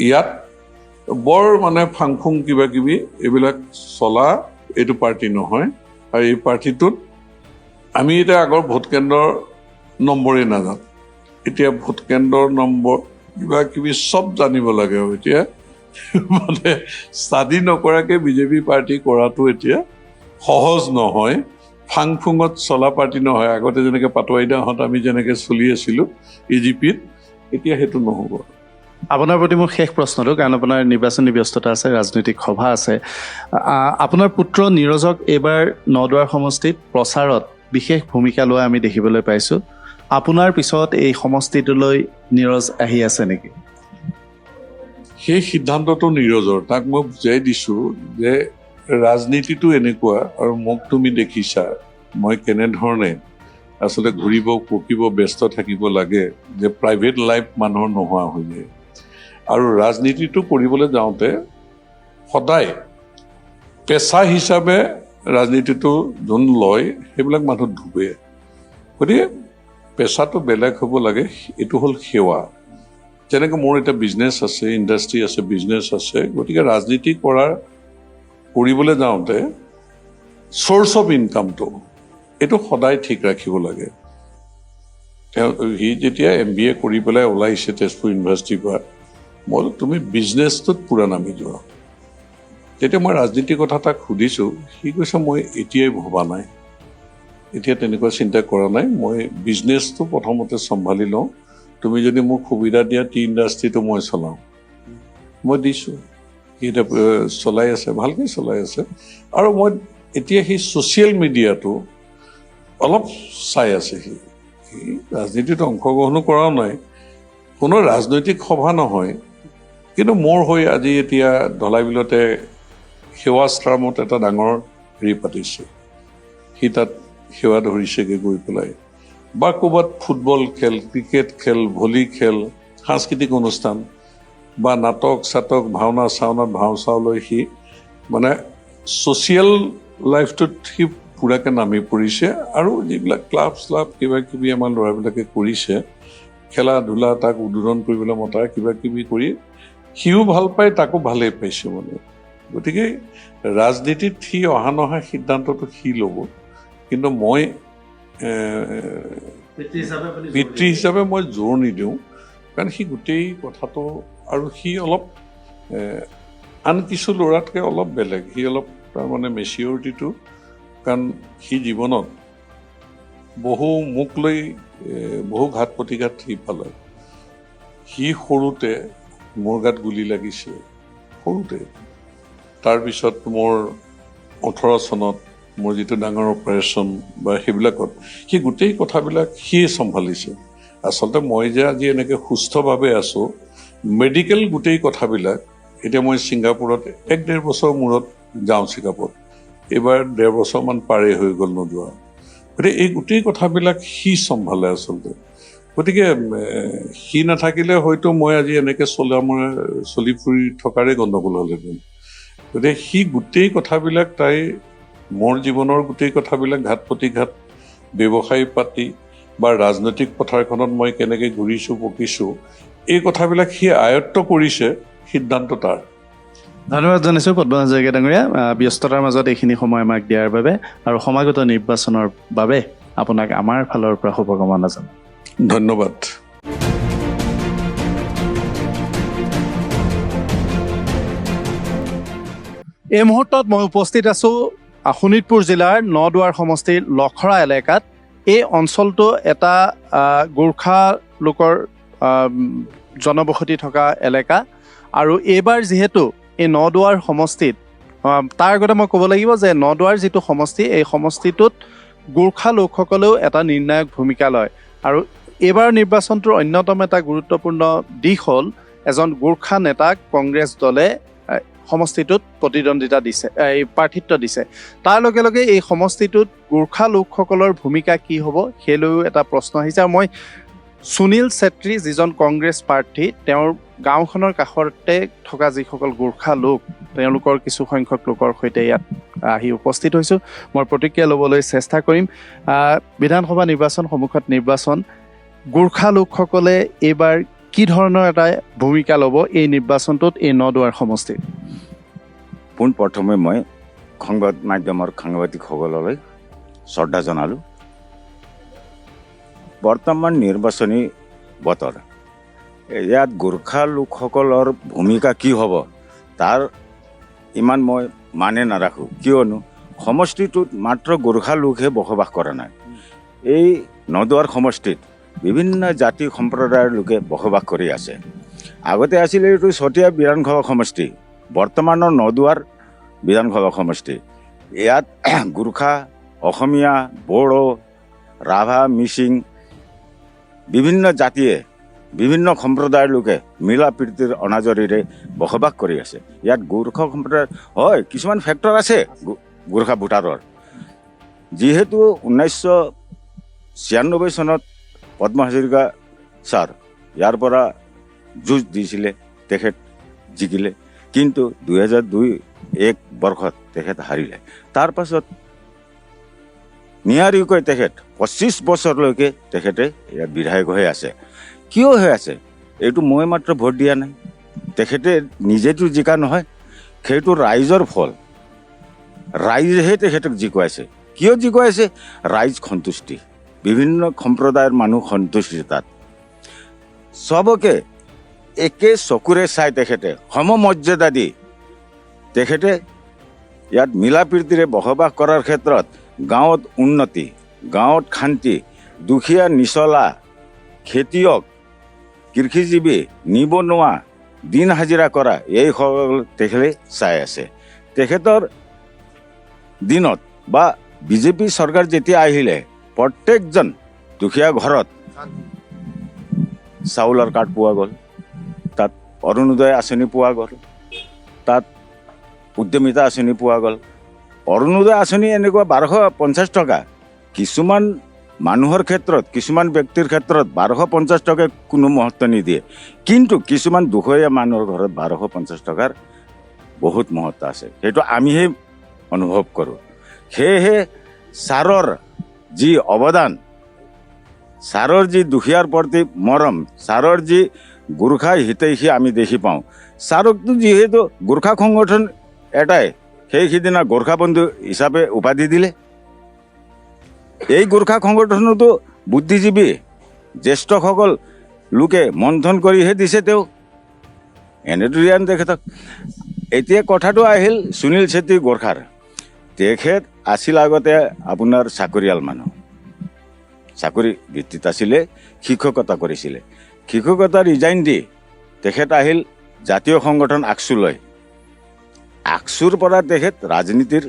ইয়াত বৰ মানে ফাংফুং কিবা কিবি এইবিলাক চলা এইটো পাৰ্টি নহয়। আৰু এই পাৰ্টিটোত আমি এতিয়া আগৰ ভোট কেন্দ্ৰৰ নম্বৰেই নাজানো, এতিয়া ভোট কেন্দ্ৰৰ নম্বৰ কিবা কিবি চব জানিব লাগে। আৰু এতিয়া মানে ষ্টাডি নকৰাকৈ বিজেপি পাৰ্টি কৰাটো এতিয়া সহজ নহয়, ফাংফুঙত চলা পাৰ্টি নহয়। আগতে যেনেকৈ পাটোৱাৰীদাহঁত আমি যেনেকৈ চলি আছিলোঁ AGPত, এতিয়া সেইটো নহ'ব। আপোনাৰ প্ৰতি মোৰ শেষ প্ৰশ্নটো, কাৰণ আপোনাৰ নিৰ্বাচনী ব্যস্ততা আছে, ৰাজনৈতিক সভা আছে। আপোনাৰ পুত্ৰ নীৰজক এইবাৰ নদুৱাৰ সমষ্টিত প্ৰচাৰত বিশেষ ভূমিকা লোৱা আমি দেখিবলৈ পাইছোঁ। আপোনাৰ পিছত এই সমষ্টিটোলৈ নীৰজ আহি আছে নেকি? সেই সিদ্ধান্তটো নীৰজৰ। তাক মই বুজাই দিছোঁ যে ৰাজনীতিটো এনেকুৱা, আৰু মোক তুমি দেখিছা মই কেনেধৰণে আচলতে ঘূৰিব পকিব ব্যস্ত থাকিব লাগে, যে প্ৰাইভেট লাইফ মানুহৰ নোহোৱা হৈ যায়। আৰু ৰাজনীতিটো কৰিবলৈ যাওঁতে সদায় পেচা হিচাপে ৰাজনীতিটো যোন লয় সেইবিলাক মানুহ ডুবে। গতিকে পেচাটো বেলেগ হ'ব লাগে, এইটো হ'ল সেৱা। যেনেকৈ মোৰ এতিয়া বিজনেছ আছে, ইণ্ডাষ্ট্ৰী আছে, বিজনেছ আছে। গতিকে ৰাজনীতি কৰিবলৈ যাওঁতে চ'ৰ্চ অফ ইনকামটো এইটো সদায় ঠিক ৰাখিব লাগে। সি যেতিয়া MBA কৰি পেলাই ওলাইছে তেজপুৰ ইউনিভাৰ্চিটিৰ পৰা, মই তুমি বিজনেছটোত পূৰা নামি যোৱা। তেতিয়া মই ৰাজনীতিৰ কথা তাক সুধিছোঁ, সি কৈছে মই এতিয়াই ভবা নাই। এতিয়া তেনেকুৱা চিন্তা কৰা নাই। মই বিজনেছটো প্ৰথমতে চম্ভালি লওঁ। তুমি যদি মোক সুবিধা দিয়া টি ইণ্ডাষ্ট্ৰিটো মই চলাওঁ, মই দিছোঁ। সি এতিয়া চলাই আছে, ভালকৈ চলাই আছে। আৰু মই এতিয়া সেই ছ'চিয়েল মিডিয়াটো অলপ চাই আছে। সি ৰাজনীতিত অংশগ্ৰহণো কৰাও নাই, কোনো ৰাজনৈতিক সভা নহয়, কিন্তু মোৰ হৈ আজি এতিয়া ধলাইবিলতে সেৱাশ্ৰমত এটা ডাঙৰ হেৰি পাতিছে। সি তাত সেৱা ধৰিছেগৈ গৈ পেলাই, বা ক'ৰবাত ফুটবল খেল, ক্ৰিকেট খেল, ভলী খেল, সাংস্কৃতিক অনুষ্ঠান বা নাটক চাটক, ভাওনা চাওনাত ভাও চাও লৈ সি মানে ছ'চিয়েল লাইফটোত সি পূৰাকৈ নামি পৰিছে। আৰু যিবিলাক ক্লাব শ্লাব কিবা কিবি আমাৰ ল'ৰাবিলাকে কৰিছে, খেলা ধূলা, তাক উদ্বোধন কৰিবলৈ মতা, কিবা কিবি কৰি সিও ভাল পায়, তাকো ভালেই পাইছে মানে। গতিকে ৰাজনীতিত সি অহা নহা সিদ্ধান্তটো সি ল'ব, কিন্তু মই পিতৃ হিচাপে মই জোৰ নিদিওঁ, কাৰণ সি গোটেই কথাটো, আৰু সি অলপ আন কিছু ল'ৰাতকৈ অলপ বেলেগ। সি অলপ তাৰমানে মেচিয়ৰিটিটো, কাৰণ সি জীৱনত মোক লৈ বহু ঘাত প্ৰতিঘাত সি পালে। সি সৰুতে মোৰ গাত গুলি লাগিছে, সৰুতে। তাৰপিছত মোৰ 18 চনত মোৰ যিটো ডাঙৰ অপাৰেশ্যন বা সেইবিলাকত সি গোটেই কথাবিলাক সিয়ে চম্ভালিছে। আচলতে মই যে আজি এনেকৈ সুস্থভাৱে আছোঁ, মেডিকেল গোটেই কথাবিলাক, এতিয়া মই ছিংগাপুৰত 1-1.5 বছৰ মূৰত যাওঁ চেকআপত, এইবাৰ 1.5 বছৰমান পাৰেই হৈ গ'ল নোযোৱা। গতিকে এই গোটেই কথাবিলাক সি চম্ভালে আচলতে। গতিকে সি নাথাকিলে হয়তো মই আজি এনেকৈ চলি ফুৰি থকাৰে গণ্ডগোল হ'লহেঁতেন। গতিকে সি গোটেই কথাবিলাক, তাই মোৰ জীৱনৰ গোটেই কথাবিলাক, ঘাত প্ৰতিঘাত, ব্যৱসায় পাতি বা ৰাজনৈতিক পথাৰখনত মই কেনেকৈ ঘূৰিছোঁ পকিছোঁ, এই কথাবিলাক সি আয়ত্ব কৰিছে, সিদ্ধান্ত তাৰ। ধন্যবাদ জনাইছোঁ পদ্মনাথ হাজৰিকা ডাঙৰীয়া, ব্যস্ততাৰ মাজত এইখিনি সময় আমাক দিয়াৰ বাবে, আৰু সমাগত নিৰ্বাচনৰ বাবে আপোনাক আমাৰ ফালৰ পৰা শুভকামনা জনাওঁ। ধন্যবাদ। এই মুহূৰ্তত মই উপস্থিত আছোঁ শোণিতপুৰ জিলাৰ নদুৱাৰ সমষ্টিৰ লখৰা এলেকাত। এই অঞ্চলটো এটা গোৰ্খা লোকৰ জনবসতি থকা এলেকা, আৰু এইবাৰ যিহেতু এই নদুৱাৰ সমষ্টিত, তাৰ আগতে মই ক'ব লাগিব যে নদুৱাৰ যিটো সমষ্টি, এই সমষ্টিটোত গোৰ্খা লোকসকলেও এটা নিৰ্ণায়ক ভূমিকা লয়। আৰু এইবাৰ নিৰ্বাচনটোৰ অন্যতম এটা গুৰুত্বপূৰ্ণ দিশ হ'ল এজন গোৰ্খা নেতাক কংগ্ৰেছ দলে সমষ্টিটোত প্ৰতিদ্বন্দ্বিতা দিছে, এই প্ৰাৰ্থিত্ব দিছে। তাৰ লগে লগে এই সমষ্টিটোত গোৰ্খা লোকসকলৰ ভূমিকা কি হ'ব সেইলৈও এটা প্ৰশ্ন আহিছে। আৰু মই সুনীল চেত্ৰী, যিজন কংগ্ৰেছ প্ৰাৰ্থী, তেওঁৰ গাঁওখনৰ কাষতে থকা যিসকল গোৰ্খা লোক, তেওঁলোকৰ কিছু সংখ্যক লোকৰ সৈতে ইয়াত আহি উপস্থিত হৈছোঁ। মই প্ৰতিক্ৰিয়া ল'বলৈ চেষ্টা কৰিম। বিধানসভা নিৰ্বাচন সন্মুখত নিৰ্বাচন, গোৰ্খা লোকসকলে এইবাৰ কি ধৰণৰ এটা ভূমিকা ল'ব এই নিৰ্বাচনটোত, এই নদুৱাৰ সমষ্টিত? পোনপ্ৰথমে মই সংবাদ মাধ্যমৰ সাংবাদিকসকললৈ শ্ৰদ্ধা জনালোঁ। বৰ্তমান নিৰ্বাচনী বতৰ, ইয়াত গোৰ্খা লোকসকলৰ ভূমিকা কি হ'ব তাৰ ইমান মই মানে নাৰাখোঁ, কিয়নো সমষ্টিটোত মাত্ৰ গোৰ্খা লোকহে বসবাস কৰা নাই। এই নদুৱাৰ সমষ্টিত বিভিন্ন জাতি সম্প্ৰদায়ৰ লোকে বসবাস কৰি আছে। আগতে আছিলে এইটো চতিয়া বিধানসভা সমষ্টি, বৰ্তমানৰ নদুৱাৰ বিধানসভা সমষ্টি। ইয়াত গোৰ্খা, অসমীয়া, বড়ো, ৰাভা, মিচিং, বিভিন্ন জাতিয়ে, বিভিন্ন সম্প্ৰদায়ৰ লোকে মিলা প্ৰীতিৰ অনাজৰিৰে বসবাস কৰি আছে। ইয়াত গোৰ্খা সম্প্ৰদায়ৰ হয় কিছুমান ফেক্টৰ আছে গোৰ্খা ভোটাৰৰ। যিহেতু 1996 চনত পদ্ম হাজৰিকা ছাৰ ইয়াৰ পৰা যুঁজ দিছিলে, তেখেত জিকিলে, কিন্তু 2002-01 বৰ্ষত তেখেত হাৰিলে। তাৰ পাছত নিয়াৰিকৈ তেখেত 25 বছৰলৈকে তেখেতে ইয়াত বিধায়ক হৈ আছে। কিয় হৈ আছে? এইটো মই মাত্ৰ ভোট দিয়া নাই, তেখেতে নিজেতো জিকা নহয়, সেইটো ৰাইজৰ ফল। ৰাইজেহে তেখেতক জিকুৱাইছে। কিয় জিকুৱাইছে? ৰাইজ সন্তুষ্টি, বিভিন্ন সম্প্ৰদায়ৰ মানুহ সন্তুষ্টি। তাত চবকে একে চকুৰে চাই তেখেতে সমমৰ্যাদা দি তেখেতে ইয়াত মিলা প্ৰীতিৰে বসবাস কৰাৰ ক্ষেত্ৰত গাঁৱত উন্নতি, গাঁৱত শান্তি, দুখীয়া নিচলা, খেতিয়ক, কৃষিজীৱী, নিবনুৱা, দিন হাজিৰা কৰা এইসকল তেখেতে চাই আছে। তেখেতৰ দিনত বা বিজেপি চৰকাৰ যেতিয়া আহিলে প্ৰত্যেকজন দুখীয়া ঘৰত চাউলৰ কাৰ্ড পোৱা গ'ল, তাত অৰুণোদয় আঁচনি পোৱা গ'ল, তাত উদ্যমিতা আঁচনি পোৱা গ'ল। অৰুণোদয় আঁচনি এনেকুৱা 1250 টকা, কিছুমান মানুহৰ ক্ষেত্ৰত, কিছুমান ব্যক্তিৰ ক্ষেত্ৰত 1250 টকা কোনো মহত্ব নিদিয়ে, কিন্তু কিছুমান দুখীয়া মানুহৰ ঘৰত 1250 টকাৰ বহুত মহত্ব আছে, সেইটো আমিহে অনুভৱ কৰোঁ। সেয়েহে ছাৰৰ যি অৱদান, ছাৰৰ যি দুখীয়াৰ প্ৰতি মৰম, ছাৰৰ যি গোৰ্খা হিতৈষী আমি দেখি পাওঁ। ছাৰকতো যিহেতু গোৰ্খা সংগঠন এটাই সেইদিনা গোৰ্খা বন্ধু হিচাপে উপাধি দিলে। এই গোৰ্খা সংগঠনতো বুদ্ধিজীৱী জ্যেষ্ঠসকল লোকে মন্থন কৰিহে দিছে তেওঁ, এনেদৰে দিয়া তেখেতক। এতিয়া কথাটো আহিল সুনীল ছেত্ৰী গোৰ্খাৰ। তেখেত আছিল আগতে আপোনাৰ চাকৰিয়াল মানুহ, চাকৰি ভিত্তিত আছিলে, শিক্ষকতা কৰিছিলে। শিক্ষকতা ৰিজাইন দি তেখেত আহিল জাতীয় সংগঠন আকচুলৈ। আকচুৰ পৰা তেখেত ৰাজনীতিৰ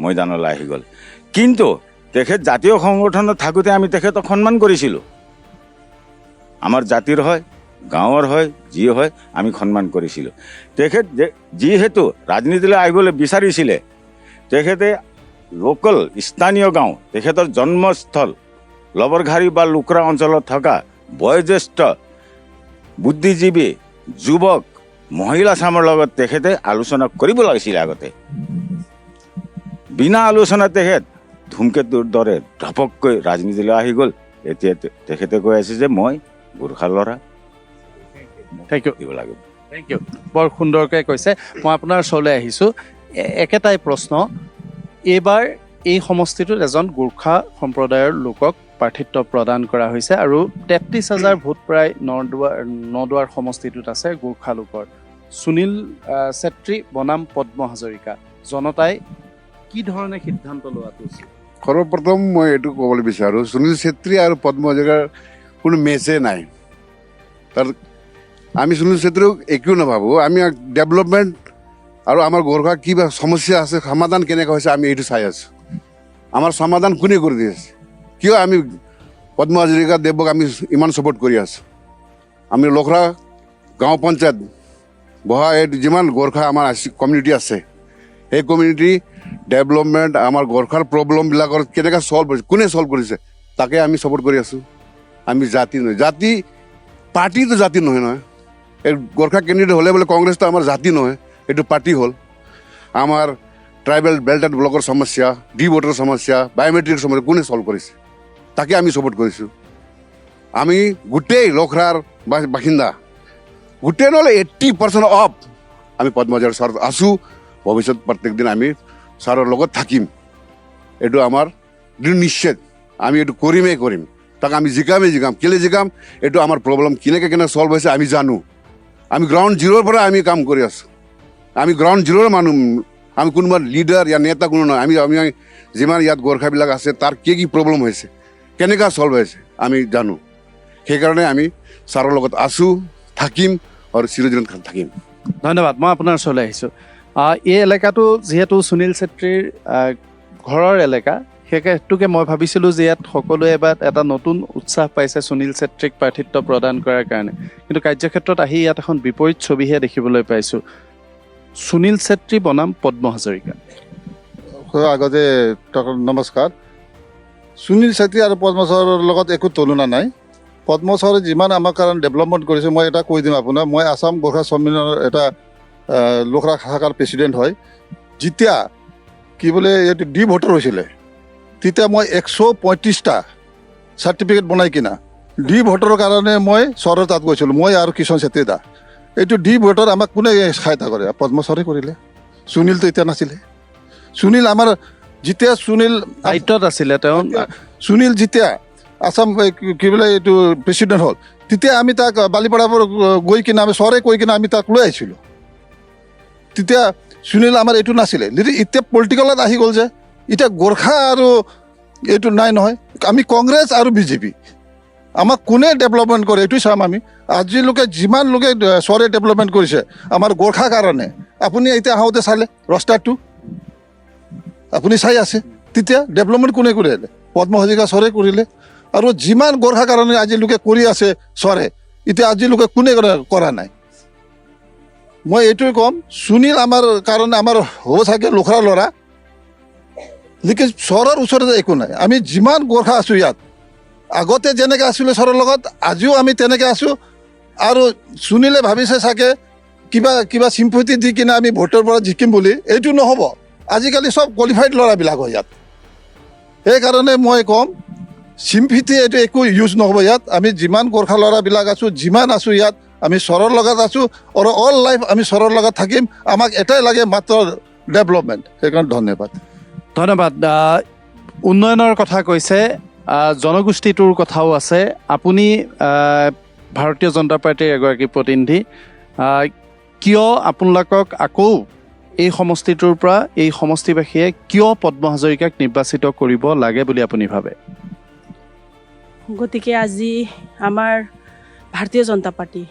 ময়দানলৈ আহি গ'ল। কিন্তু তেখেত জাতীয় সংগঠনত থাকোঁতে আমি তেখেতক সন্মান কৰিছিলোঁ। আমাৰ জাতিৰ হয়, গাঁৱৰ হয়, যি হয় আমি সন্মান কৰিছিলোঁ। তেখেত যিহেতু ৰাজনীতিলৈ আহিবলৈ বিচাৰিছিলে, তেখেতে লোকেল স্থানীয় গাঁও, তেখেতৰ জন্মস্থল লবৰঘাৰী বা লুকৰা অঞ্চলত থকা বয়োজ্যেষ্ঠ বুদ্ধিজীৱী যুৱক মহিলা চামৰ লগত তেখেতে আলোচনা কৰিব লাগিছিল আগতে। বিনা আলোচনা তেখেত ধুমকেতুৰ দৰে ধপককৈ ৰাজনীতিলৈ আহি গ'ল। এতিয়া তেখেতে কৈ আছে যে মই গোৰ্খা ল'ৰা, থেংক ইউ, দিব লাগিব। থেংক ইউ, বৰ সুন্দৰকৈ কৈছে। মই আপোনাৰ ওচৰলৈ আহিছোঁ, একেটাই প্ৰশ্ন। এইবাৰ এই সমষ্টিটোত এজন গোৰ্খা সম্প্ৰদায়ৰ লোকক প্ৰাৰ্থিত্ব প্ৰদান কৰা হৈছে আৰু 33,000 ভোট প্ৰায় নদুৱাৰ সমষ্টিটোত আছে গোৰ্খা লোকৰ। সুনীল ছেত্ৰী বনাম পদ্ম হাজৰিকা, জনতাই কি ধৰণে সিদ্ধান্ত লোৱাটো উচিত? সৰ্বপ্ৰথম মই এইটো ক'বলৈ বিচাৰোঁ, সুনীল ছেত্ৰী আৰু পদ্ম হাজৰিকাৰ কোনো মেচে নাই। তাৰ আমি সুনীল ছেত্ৰীক একো নাভাবোঁ। আমি ডেভেলপমেণ্ট আৰু আমাৰ গোৰ্খা কিবা সমস্যা আছে, সমাধান কেনেকৈ হৈছে আমি এইটো চাই আছোঁ। আমাৰ সমাধান কোনে কৰি দি আছে? কিয় আমি পদ্ম হাজৰিকা দেৱক আমি ইমান ছাপোৰ্ট কৰি আছোঁ? আমি লখৰা গাঁও পঞ্চায়ত বহা এই যিমান গোৰ্খা আমাৰ কমিউনিটি আছে, সেই কমিউনিটি ডেভেলপমেণ্ট আমাৰ গোৰ্খাৰ প্ৰব্লেমবিলাকৰ কেনেকৈ ছল্ভ কৰিছে, কোনে ছল্ভ কৰিছে, তাকে আমি ছাপোৰ্ট কৰি আছোঁ। আমি জাতি নহয়, জাতি পাৰ্টিটো জাতি নহয় নহয়। এই গোৰ্খা কেণ্ডিডেট হ'লে বোলে কংগ্ৰেছটো আমাৰ জাতি নহয়, এইটো পাৰ্টি হ'ল। আমাৰ ট্ৰাইবেল বেল্ট এণ্ড ব্লকৰ সমস্যা, ডি ভোটৰ সমস্যা, বায়'মেট্ৰিকৰ সমস্যা কোনে ছল্ভ কৰিছে, তাকে আমি ছাপোৰ্ট কৰিছোঁ। আমি গোটেই লখৰাৰ বাসিন্দা, গোটেই নহ'লে 80% অফ আমি পদ্ম হাজৰিকাৰ ছাৰত আছোঁ। ভৱিষ্যত প্ৰত্যেক দিন আমি ছাৰৰ লগত থাকিম, এইটো আমাৰ দৃঢ় নিশ্চিত। আমি এইটো কৰিমেই কৰিম, তাক আমি জিকামেই জিকাম। কেলৈ জিকাম? এইটো আমাৰ প্ৰব্লেম কেনেকৈ ছল্ভ হৈছে আমি জানো। আমি গ্ৰাউণ্ড জিৰ'ৰ পৰা আমি কাম কৰি আছোঁ। আমি গ্ৰাউণ্ড জিৰ'ৰ মানুহ, আমি কোনোবা লিডাৰ ইয়াৰ নেতা কোনো নহয়। আমি যিমান ইয়াত গোৰ্খাবিলাক আছে তাৰ কি প্ৰব্লেম হৈছে, কেনেকৈ ছল্ভ হৈছে আমি জানো। সেইকাৰণে আমি ছাৰৰ লগত আছোঁ, থাকিম আৰু চিৰদিন থাকিম। ধন্যবাদ। মই আপোনাৰ ওচৰলৈ আহিছোঁ। এই এলেকাটো যিহেতু সুনীল ছেত্ৰীৰ ঘৰৰ এলেকা, সেইটোকে মই ভাবিছিলোঁ যে ইয়াত সকলোৱে এবাৰ এটা নতুন উৎসাহ পাইছে সুনীল ছেত্ৰীক প্ৰাৰ্থিত্ব প্ৰদান কৰাৰ কাৰণে, কিন্তু কাৰ্যক্ষেত্ৰত আহি ইয়াত এখন বিপৰীত ছবিহে দেখিবলৈ পাইছোঁ। সুনীল ছেত্ৰী বনাম পদ্ম হাজৰিকা। আগতে নমস্কাৰ। সুনীল ছেত্ৰী আৰু পদ্ম ছাৰৰ লগত একো তুলনা নাই। পদ্ম ছাৰে যিমান আমাৰ কাৰণে ডেভেলপমেণ্ট কৰিছে, মই এটা কৈ দিম আপোনাক। মই আসাম গোৰ্খা সন্মিলনৰ এটা লখৰা শাখাৰ প্ৰেচিডেণ্ট হয়। যেতিয়া কি বোলে এইটো ডি ভোটাৰ হৈছিলে, তেতিয়া মই 135টা চাৰ্টিফিকেট বনাই কিনা ডি ভোটাৰৰ কাৰণে মই চহৰৰ তাত গৈছিলোঁ, মই আৰু কিষণ ছেত্ৰী দা। এইটো ডি ভোটাৰ আমাক কোনে সহায়তা কৰে? পদ্ম ছাৰে কৰিলে। সুনীলটো এতিয়া নাছিলে। সুনীল আমাৰ যেতিয়া দায়িত্বত আছিলে তেওঁ। সুনীল যেতিয়া আসাম কি বোলে এইটো প্ৰেচিডেণ্ট হ'ল, তেতিয়া আমি তাক বালিপাৰাৰ গৈ কিনে আমি চহৰে কৈ কিনে আমি তাক লৈ আহিছিলোঁ। তেতিয়া সুনীল আমাৰ এইটো নাছিলে। এতিয়া পলিটিকেলত আহি গ'ল যে এতিয়া গোৰ্খা আৰু এইটো নাই নহয়। আমি কংগ্ৰেছ আৰু বিজেপি আমাক কোনে ডেভেলপমেণ্ট কৰে এইটো চাম আমি। আজিলৈকে যিমান লোকে চৰে ডেভেলপমেণ্ট কৰিছে আমাৰ গোৰ্খাৰ কাৰণে, আপুনি এতিয়া আহোঁতে চালে ৰাস্তাটো আপুনি চাই আছে, তেতিয়া ডেভেলপমেণ্ট কোনে কৰিলে? পদ্ম হাজৰিকা চৰে কৰিলে। আৰু যিমান গোৰ্খাৰ কাৰণে আজিলৈকে কৰি আছে চৰে, এতিয়া আজিলৈকে কোনে কৰা নাই। মই এইটোৱে ক'ম, সুনীল আমাৰ কাৰণে আমাৰ হ'ব চাগে লোখৰা ল'ৰা, লেকিন চৰৰ ওচৰতে একো নাই। আমি যিমান গোৰ্খা আছোঁ ইয়াত, আগতে যেনেকৈ আছিলোঁ চৰৰ লগত, আজিও আমি তেনেকৈ আছোঁ। আৰু সুনীলে ভাবিছে চাগে কিবা কিবা চিম্পতি দি কিনে আমি ভোটৰ পৰা জিকিম বুলি, এইটো নহ'ব। আজিকালি চব কোৱালিফাইড ল'ৰাবিলাক হয় ইয়াত। সেইকাৰণে মই ক'ম চিম্পতি এইটো একো ইউজ নহ'ব ইয়াত। আমি যিমান গোৰ্খা ল'ৰাবিলাক আছোঁ, যিমান আছোঁ ইয়াত, আমি চৰৰ লগত আছোঁ আৰু অল লাইফ আমি চৰৰ লগত থাকিম। আমাক এটাই লাগে মাত্ৰ ডেভেলপমেণ্ট। সেইকাৰণে ধন্যবাদ। ধন্যবাদ। উন্নয়নৰ কথা কৈছে, জনগোষ্ঠীটোৰ কথাও আছে। আপুনি ভাৰতীয় জনতা পাৰ্টীৰ এগৰাকী প্ৰতিনিধি, কিয় আপোনালোকক আকৌ এই সমষ্টিটোৰ পৰা এই সমষ্টিবাসীয়ে কিয় পদ্ম হাজৰিকাক নিৰ্বাচিত কৰিব লাগে বুলি আপুনি ভাবে? গতিকে আজি আমাৰ ভাৰতীয় জনতা পাৰ্টি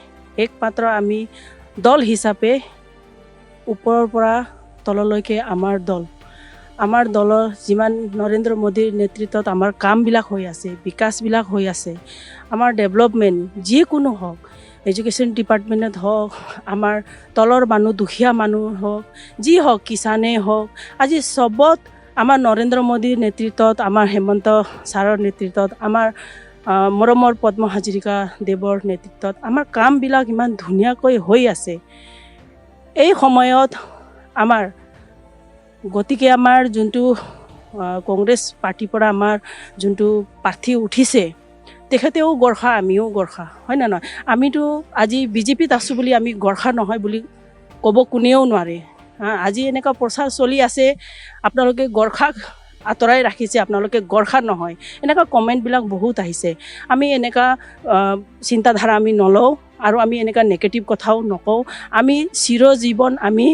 একমাত্ৰ আমি দল হিচাপে ওপৰৰ পৰা তললৈকে আমাৰ দলৰ যিমান নৰেন্দ্ৰ মোদীৰ নেতৃত্বত আমাৰ কামবিলাক হৈ আছে, বিকাশবিলাক হৈ আছে, আমাৰ ডেভেলপমেণ্ট যিকোনো হওক, এডুকেশ্যন ডিপাৰ্টমেণ্টত হওক, আমাৰ তলৰ মানুহ দুখীয়া মানুহ হওক, যি হওক, কিষাণেই হওক, আজি চবত আমাৰ নৰেন্দ্ৰ মোদীৰ নেতৃত্বত, আমাৰ হেমন্ত ছাৰৰ নেতৃত্বত, আমাৰ মৰমৰ পদ্ম হাজৰিকা দেৱৰ নেতৃত্বত আমাৰ কামবিলাক ইমান ধুনীয়াকৈ হৈ আছে। এই সময়ত গতিকে আমাৰ যোনটো কংগ্ৰেছ পাৰ্টিৰ পৰা আমাৰ যোনটো প্ৰাৰ্থী উঠিছে, তেখেতেও গোৰ্খা, আমিও গোৰ্খা, হয় নে নহয়? আমিতো আজি বিজেপিত আছোঁ বুলি আমি গোৰ্খা নহয় বুলি ক'ব কোনেও নোৱাৰে। আজি এনেকুৱা প্ৰচাৰ চলি আছে, আপোনালোকে গোৰ্খাক আঁতৰাই ৰাখিছে, আপোনালোকে গোৰ্খা নহয়, এনেকুৱা কমেণ্টবিলাক বহুত আহিছে। আমি এনেকুৱা চিন্তাধাৰা আমি নলওঁ আৰু আমি এনেকুৱা নেগেটিভ কথাও নকওঁ। আমি চিৰজীৱন আমি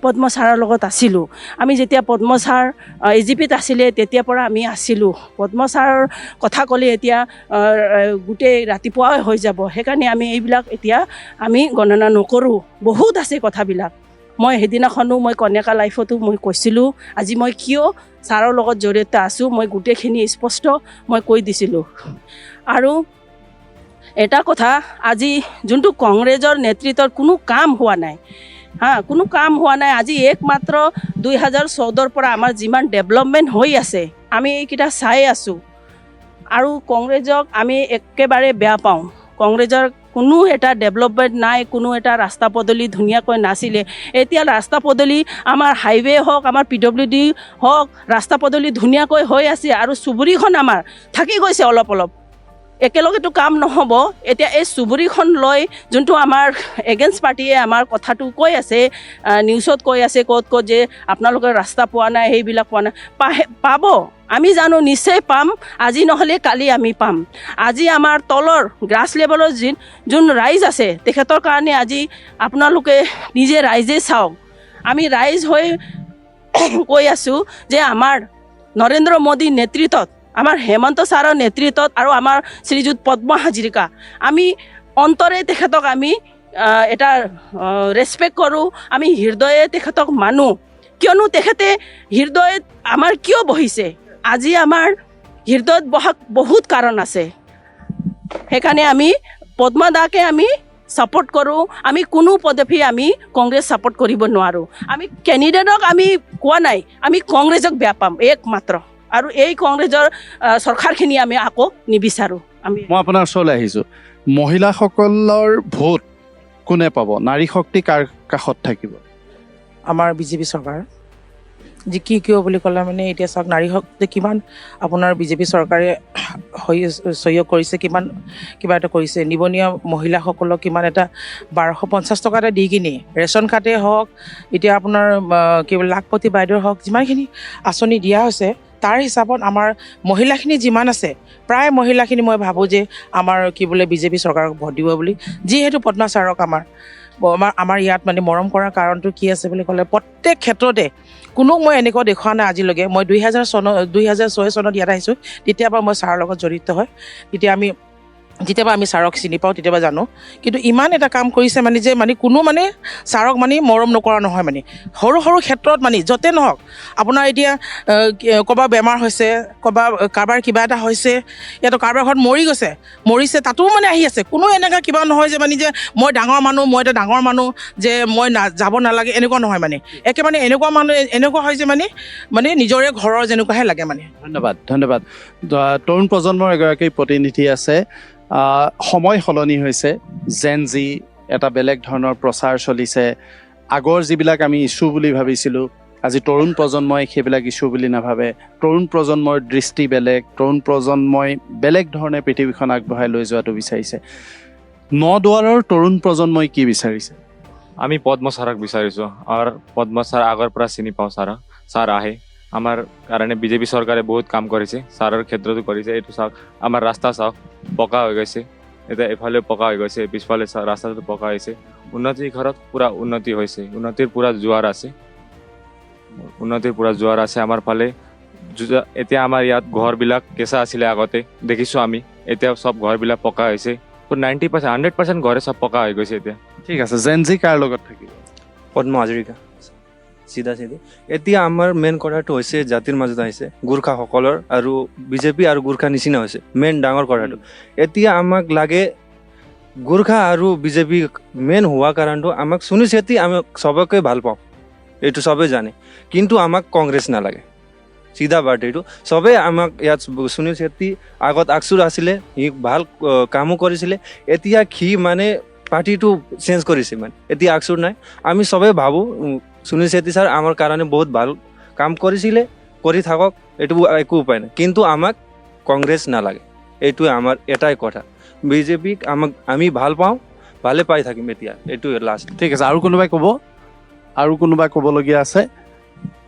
পদ্ম ছাৰৰ লগত আছিলোঁ। আমি যেতিয়া পদ্ম ছাৰ এজিপিত আছিলে তেতিয়াৰ পৰা আমি আছিলোঁ। পদ্ম ছাৰৰ কথা ক'লে এতিয়া গোটেই ৰাতিপুৱাই হৈ যাব, সেইকাৰণে আমি এইবিলাক এতিয়া আমি গণনা নকৰোঁ। বহুত আছে কথাবিলাক। মই সেইদিনাখনো মই কন্যাকা লাইফতো মই কৈছিলোঁ, আজি মই কিয় ছাৰৰ লগত জড়িত আছোঁ মই গোটেইখিনি স্পষ্ট মই কৈ দিছিলোঁ। আৰু এটা কথা, আজি যোনটো কংগ্ৰেছৰ নেতৃত্বৰ কোনো কাম হোৱা নাই, কোনো কাম হোৱা নাই। আজি একমাত্ৰ 2014 পৰা আমাৰ যিমান ডেভেলপমেণ্ট হৈ আছে আমি এইকেইটা চাই আছোঁ। আৰু কংগ্ৰেছক আমি একেবাৰে বেয়া পাওঁ। কংগ্ৰেছৰ কোনো এটা ডেভেলপমেণ্ট নাই, কোনো এটা ৰাস্তা পদূলি ধুনীয়াকৈ নাছিলে। এতিয়া ৰাস্তা পদূলি আমাৰ হাইৱে হওক, আমাৰ PWD হওক, ৰাস্তা পদূলি ধুনীয়াকৈ হৈ আছে। আৰু চুবুৰীখন আমাৰ থাকি গৈছে অলপ অলপ, একেলগেতো কাম নহ'ব। এতিয়া এই চুবুৰীখন লৈ যোনটো আমাৰ এগেইনষ্ট পাৰ্টীয়ে আমাৰ কথাটো কৈ আছে, নিউজত কৈ আছে ক'ত যে আপোনালোকে ৰাস্তা পোৱা নাই, সেইবিলাক পোৱা নাই। পাব, আমি জানো নিশ্চয় পাম। আজি নহ'লে কালি আমি পাম। আজি আমাৰ তলৰ গ্ৰাছ লেভেলৰ যোন ৰাইজ আছে তেখেতৰ কাৰণে আজি আপোনালোকে নিজে ৰাইজে চাওক। আমি ৰাইজ হৈ কৈ আছোঁ যে আমাৰ নৰেন্দ্ৰ মোদীৰ নেতৃত্বত, আমাৰ হেমন্ত ছাৰৰ নেতৃত্বত আৰু আমাৰ শ্ৰীযুত পদ্ম হাজৰিকা, আমি অন্তৰে তেখেতক আমি এটা ৰেচপেক্ট কৰোঁ। আমি হৃদয়ে তেখেতক মানো, কিয়নো তেখেতে হৃদয়ত আমাৰ কিয় বহিছে। আজি আমাৰ হৃদয়ত বহা বহুত কাৰণ আছে। সেইকাৰণে আমি পদ্ম দাকে আমি ছাপোৰ্ট কৰোঁ। আমি কোনো পদবী আমি কংগ্ৰেছ ছাপোৰ্ট কৰিব নোৱাৰোঁ। আমি কেণ্ডিডেটক আমি কোৱা নাই, আমি কংগ্ৰেছক বেয়া পাম একমাত্ৰ। আৰু এই কংগ্ৰেছৰ চৰকাৰখিনি আমি আকৌ নিবিচাৰোঁ। মই আপোনাৰ ওচৰলৈ আহিছোঁ। মহিলাসকলৰ ভোট কোনে পাব? নাৰী শক্তি কাৰ কাষত থাকিব? আমাৰ বিজেপি চৰকাৰ যি কিয় বুলি ক'লে মানে এতিয়া চাওক, নাৰী শক্তি কিমান আপোনাৰ বিজেপি চৰকাৰে সহযোগ কৰিছে, কিবা এটা কৰিছে। নিবনুৱা মহিলাসকলক কিমান এটা 1250 টকা এটা দি কিনি, ৰেচন কাৰ্ডেই হওক, এতিয়া আপোনাৰ কি বোলে লাখপতি বাইদেউৰ হওক, যিমানখিনি আঁচনি দিয়া হৈছে তাৰ হিচাপত আমাৰ মহিলাখিনি যিমান আছে, প্ৰায় মহিলাখিনি মই ভাবোঁ যে আমাৰ কি বোলে বিজেপি চৰকাৰক ভোট দিব বুলি। যিহেতু পদ্মা ছাৰক আমাৰ আমাৰ ইয়াত মানে মৰম কৰাৰ কাৰণটো কি আছে বুলি ক'লে প্ৰত্যেক ক্ষেত্ৰতে কোনো মই এনেকুৱা দেখুওৱা নাই আজিলৈকে। মই 2006 চনত ইয়াত আহিছোঁ, তেতিয়াৰ পৰা মই ছাৰৰ লগত জড়িত হয়। যেতিয়াবা আমি ছাৰক চিনি পাওঁ তেতিয়াবা জানো, কিন্তু ইমান এটা কাম কৰিছে মানে যে কোনো ছাৰক মৰম নকৰা নহয়। সৰু সৰু ক্ষেত্ৰত য'তে নহওক, আপোনাৰ এতিয়া ক'ৰবাৰ বেমাৰ হৈছে, কাৰোবাৰ কিবা এটা হৈছে, ইয়াতো কাৰোবাৰ ঘৰত মৰিছে তাতো আহি আছে। কোনো এনেকুৱা কিবা নহয় যে যে মই ডাঙৰ মানুহ, মই এটা ডাঙৰ মানুহ যে মই যাব নালাগে, এনেকুৱা নহয়। একেবাৰে এনেকুৱা হয় যে নিজৰে ঘৰৰ যেনেকুৱাহে লাগে ধন্যবাদ। তৰুণ প্ৰজন্মৰ এগৰাকী প্ৰতিনিধি আছে। সময় সলনি হৈছে, জেন জি এটা বেলেগ ধৰণৰ প্ৰচাৰ চলিছে। আগৰ যিবিলাক আমি ইছ্যু বুলি ভাবিছিলোঁ, আজি তৰুণ প্ৰজন্মই সেইবিলাক ইছ্যু বুলি নাভাবে। তৰুণ প্ৰজন্মৰ দৃষ্টি বেলেগ, তৰুণ প্ৰজন্মই বেলেগ ধৰণে পৃথিৱীখন আগবঢ়াই লৈ যোৱাটো বিচাৰিছে। নদুৱাৰৰ তৰুণ প্ৰজন্মই কি বিচাৰিছে? আমি পদ্ম ছাৰক বিচাৰিছোঁ, আৰু পদ্ম ছাৰ আগৰ পৰা চিনি পাওঁ। ছাৰ আহে আমাৰ কাৰণে। বিজেপি চৰকাৰে বহুত কাম কৰিছে, ছাৰৰ ক্ষেত্ৰতো কৰিছে। এইটো চাওক, আমাৰ ৰাস্তা চাওক, পকা হৈ গৈছে। এতিয়া এফালে পকা হৈ গৈছে, পিছফালে ৰাস্তাটো পকা হৈছে। উন্নতিৰ ঘৰত পূৰা উন্নতি হৈছে, উন্নতিৰ পূৰা জোৱাৰ আছে আমাৰ ফালে। এতিয়া আমাৰ ইয়াত ঘৰবিলাক কেঁচা আছিলে আগতে, দেখিছোঁ আমি। এতিয়া চব ঘৰবিলাক পকা হৈছে, 90%, 100% ঘৰে চব পকা হৈ গৈছে এতিয়া। ঠিক আছে, জেন জি কাৰ লগত থাকিব? পদ্ম হাজৰিকা চিধা। এতিয়া আমাৰ মেইন কথাটো হৈছে জাতিৰ মাজত আহিছে গোৰ্খাসকলৰ, আৰু বিজেপি আৰু গোৰ্খা নিচিনা হৈছে মেইন ডাঙৰ কথাটো। এতিয়া আমাক লাগে গোৰ্খা আৰু বিজেপি মেইন হোৱা কাৰণটো আমাক সুনীল ছেত্ৰী, আমি চবকে ভাল পাওঁ, এইটো চবেই জানে, কিন্তু আমাক কংগ্ৰেছ নালাগে। চিধা বাৰ্তা এইটো। চবেই আমাক ইয়াত সুনীল ছেত্ৰী আগত আকচুৰ আছিলে, সি ভাল কামো কৰিছিলে। এতিয়া সি পাৰ্টিটো চেঞ্জ কৰিছে, এতিয়া আকচুৰ নাই। আমি চবেই ভাবোঁ সুনীল ছেত্ৰী ছাৰ আমাৰ কাৰণে বহুত ভাল কাম কৰিছিলে, কৰি থাকক, এইটো একো উপায় নাই। কিন্তু আমাক কংগ্ৰেছ নালাগে, এইটোৱে আমাৰ এটাই কথা। বিজেপিক আমি ভাল পাওঁ, ভালে পাই থাকিম এতিয়া, এইটোৱে লাষ্ট। ঠিক আছে, আৰু কোনোবাই ক'বলগীয়া আছে?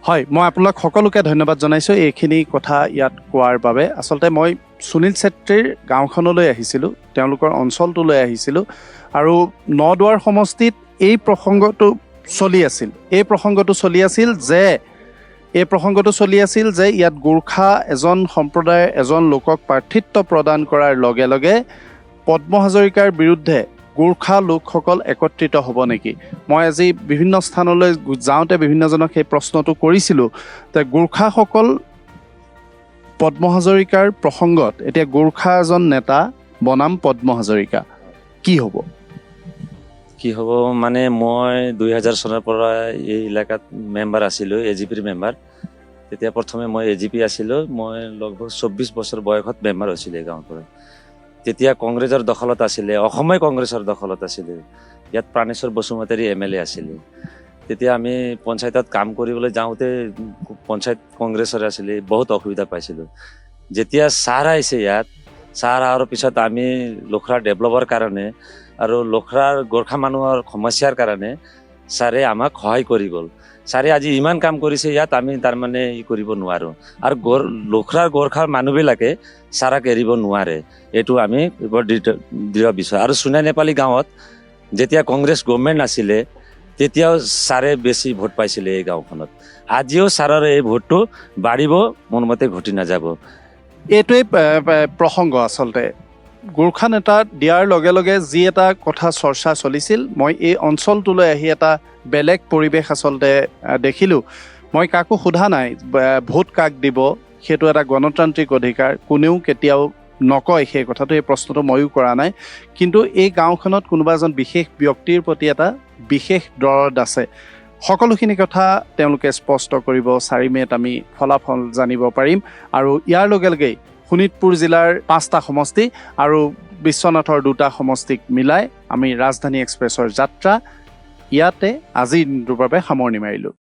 হয়, মই আপোনালোক সকলোকে ধন্যবাদ জনাইছোঁ এইখিনি কথা ইয়াত কোৱাৰ বাবে। আচলতে মই সুনীল ছেত্ৰীৰ গাঁওখনলৈ আহিছিলোঁ, তেওঁলোকৰ অঞ্চলটোলৈ আহিছিলোঁ, আৰু নদুৱাৰ সমষ্টিত এই প্ৰসংগটো চলি আছিল যে ইয়াত গোৰ্খা এজন সম্প্ৰদায়ৰ এজন লোকক প্ৰাৰ্থিত্ব প্ৰদান কৰাৰ লগে লগে পদ্ম হাজৰিকাৰ বিৰুদ্ধে গোৰ্খা লোকসকল একত্ৰিত হ'ব নেকি? মই আজি বিভিন্ন স্থানলৈ যাওঁতে বিভিন্নজনক সেই প্ৰশ্নটো কৰিছিলোঁ যে গোৰ্খাসকল পদ্ম হাজৰিকাৰ প্ৰসংগত এতিয়া গোৰ্খা এজন নেতা বনাম পদ্ম হাজৰিকা, কি হ'ব? মই 2000 চনৰ পৰা এই এলেকাত মেম্বাৰ আছিলোঁ, AGPৰ মেম্বাৰ। তেতিয়া প্ৰথমে মই AGP আছিলোঁ, মই লগভগ 24 বছৰ বয়সত মেম্বাৰ হৈছিলোঁ এই গাঁৱৰ পৰা। তেতিয়া কংগ্ৰেছৰ দখলত আছিলে, অসমে কংগ্ৰেছৰ দখলত আছিলে। ইয়াত প্ৰাণেশ্বৰ বসুমতাৰী MLA আছিলে। তেতিয়া আমি পঞ্চায়তত কাম কৰিবলৈ যাওঁতে পঞ্চায়ত কংগ্ৰেছৰ আছিলে, বহুত অসুবিধা পাইছিলোঁ। যেতিয়া ছাৰ আহিছে ইয়াত, ছাৰ অহাৰ পিছত আমি লখৰাৰ ডেভেলপৰ কাৰণে আৰু লখৰাৰ গোৰ্খা মানুহৰ সমস্যাৰ কাৰণে ছাৰে আমাক সহায় কৰি গ'ল। ছাৰে আজি ইমান কাম কৰিছে ইয়াত, আমি কৰিব নোৱাৰোঁ। আৰু লখৰাৰ গোৰ্খাৰ মানুহবিলাকে ছাৰক এৰিব নোৱাৰে, এইটো আমি বৰ দৃঢ় বিশ্বাস। আৰু সোণাই নেপালী গাঁৱত যেতিয়া কংগ্ৰেছ গভৰ্ণমেণ্ট আছিলে, তেতিয়াও ছাৰে বেছি ভোট পাইছিলে এই গাঁওখনত। আজিও ছাৰৰ এই ভোটটো বাঢ়িব, মোৰ মতে ঘটি নাযাব। এইটোৱেই প্ৰসংগ আচলতে। গোৰ্খা নেতা দিয়াৰ লগে লগে যি এটা কথা চৰ্চা চলিছিল, মই এই অঞ্চলটোলৈ আহি এটা বেলেগ পৰিৱেশ আচলতে দেখিলোঁ। মই কাকো সোধা নাই ভোট কাক দিব, সেইটো এটা গণতান্ত্ৰিক অধিকাৰ, কোনেও কেতিয়াও নকয় সেই কথাটো, এই প্ৰশ্নটো ময়ো কৰা নাই। কিন্তু এই গাঁওখনত কোনোবা এজন বিশেষ ব্যক্তিৰ প্ৰতি এটা বিশেষ দৰদ আছে। সকলোখিনি কথা তেওঁলোকে স্পষ্ট কৰিব। 4 মে'ত আমি ফলাফল জানিব পাৰিম। আৰু ইয়াৰ লগে লগেই শোণিতপুৰ জিলাৰ 5টা সমষ্টি আৰু বিশ্বনাথৰ 2টা সমষ্টিক মিলাই আমি ৰাজধানী এক্সপ্ৰেছৰ যাত্ৰা ইয়াতে আজিৰ দিনটোৰ বাবে সামৰণি মাৰিলোঁ।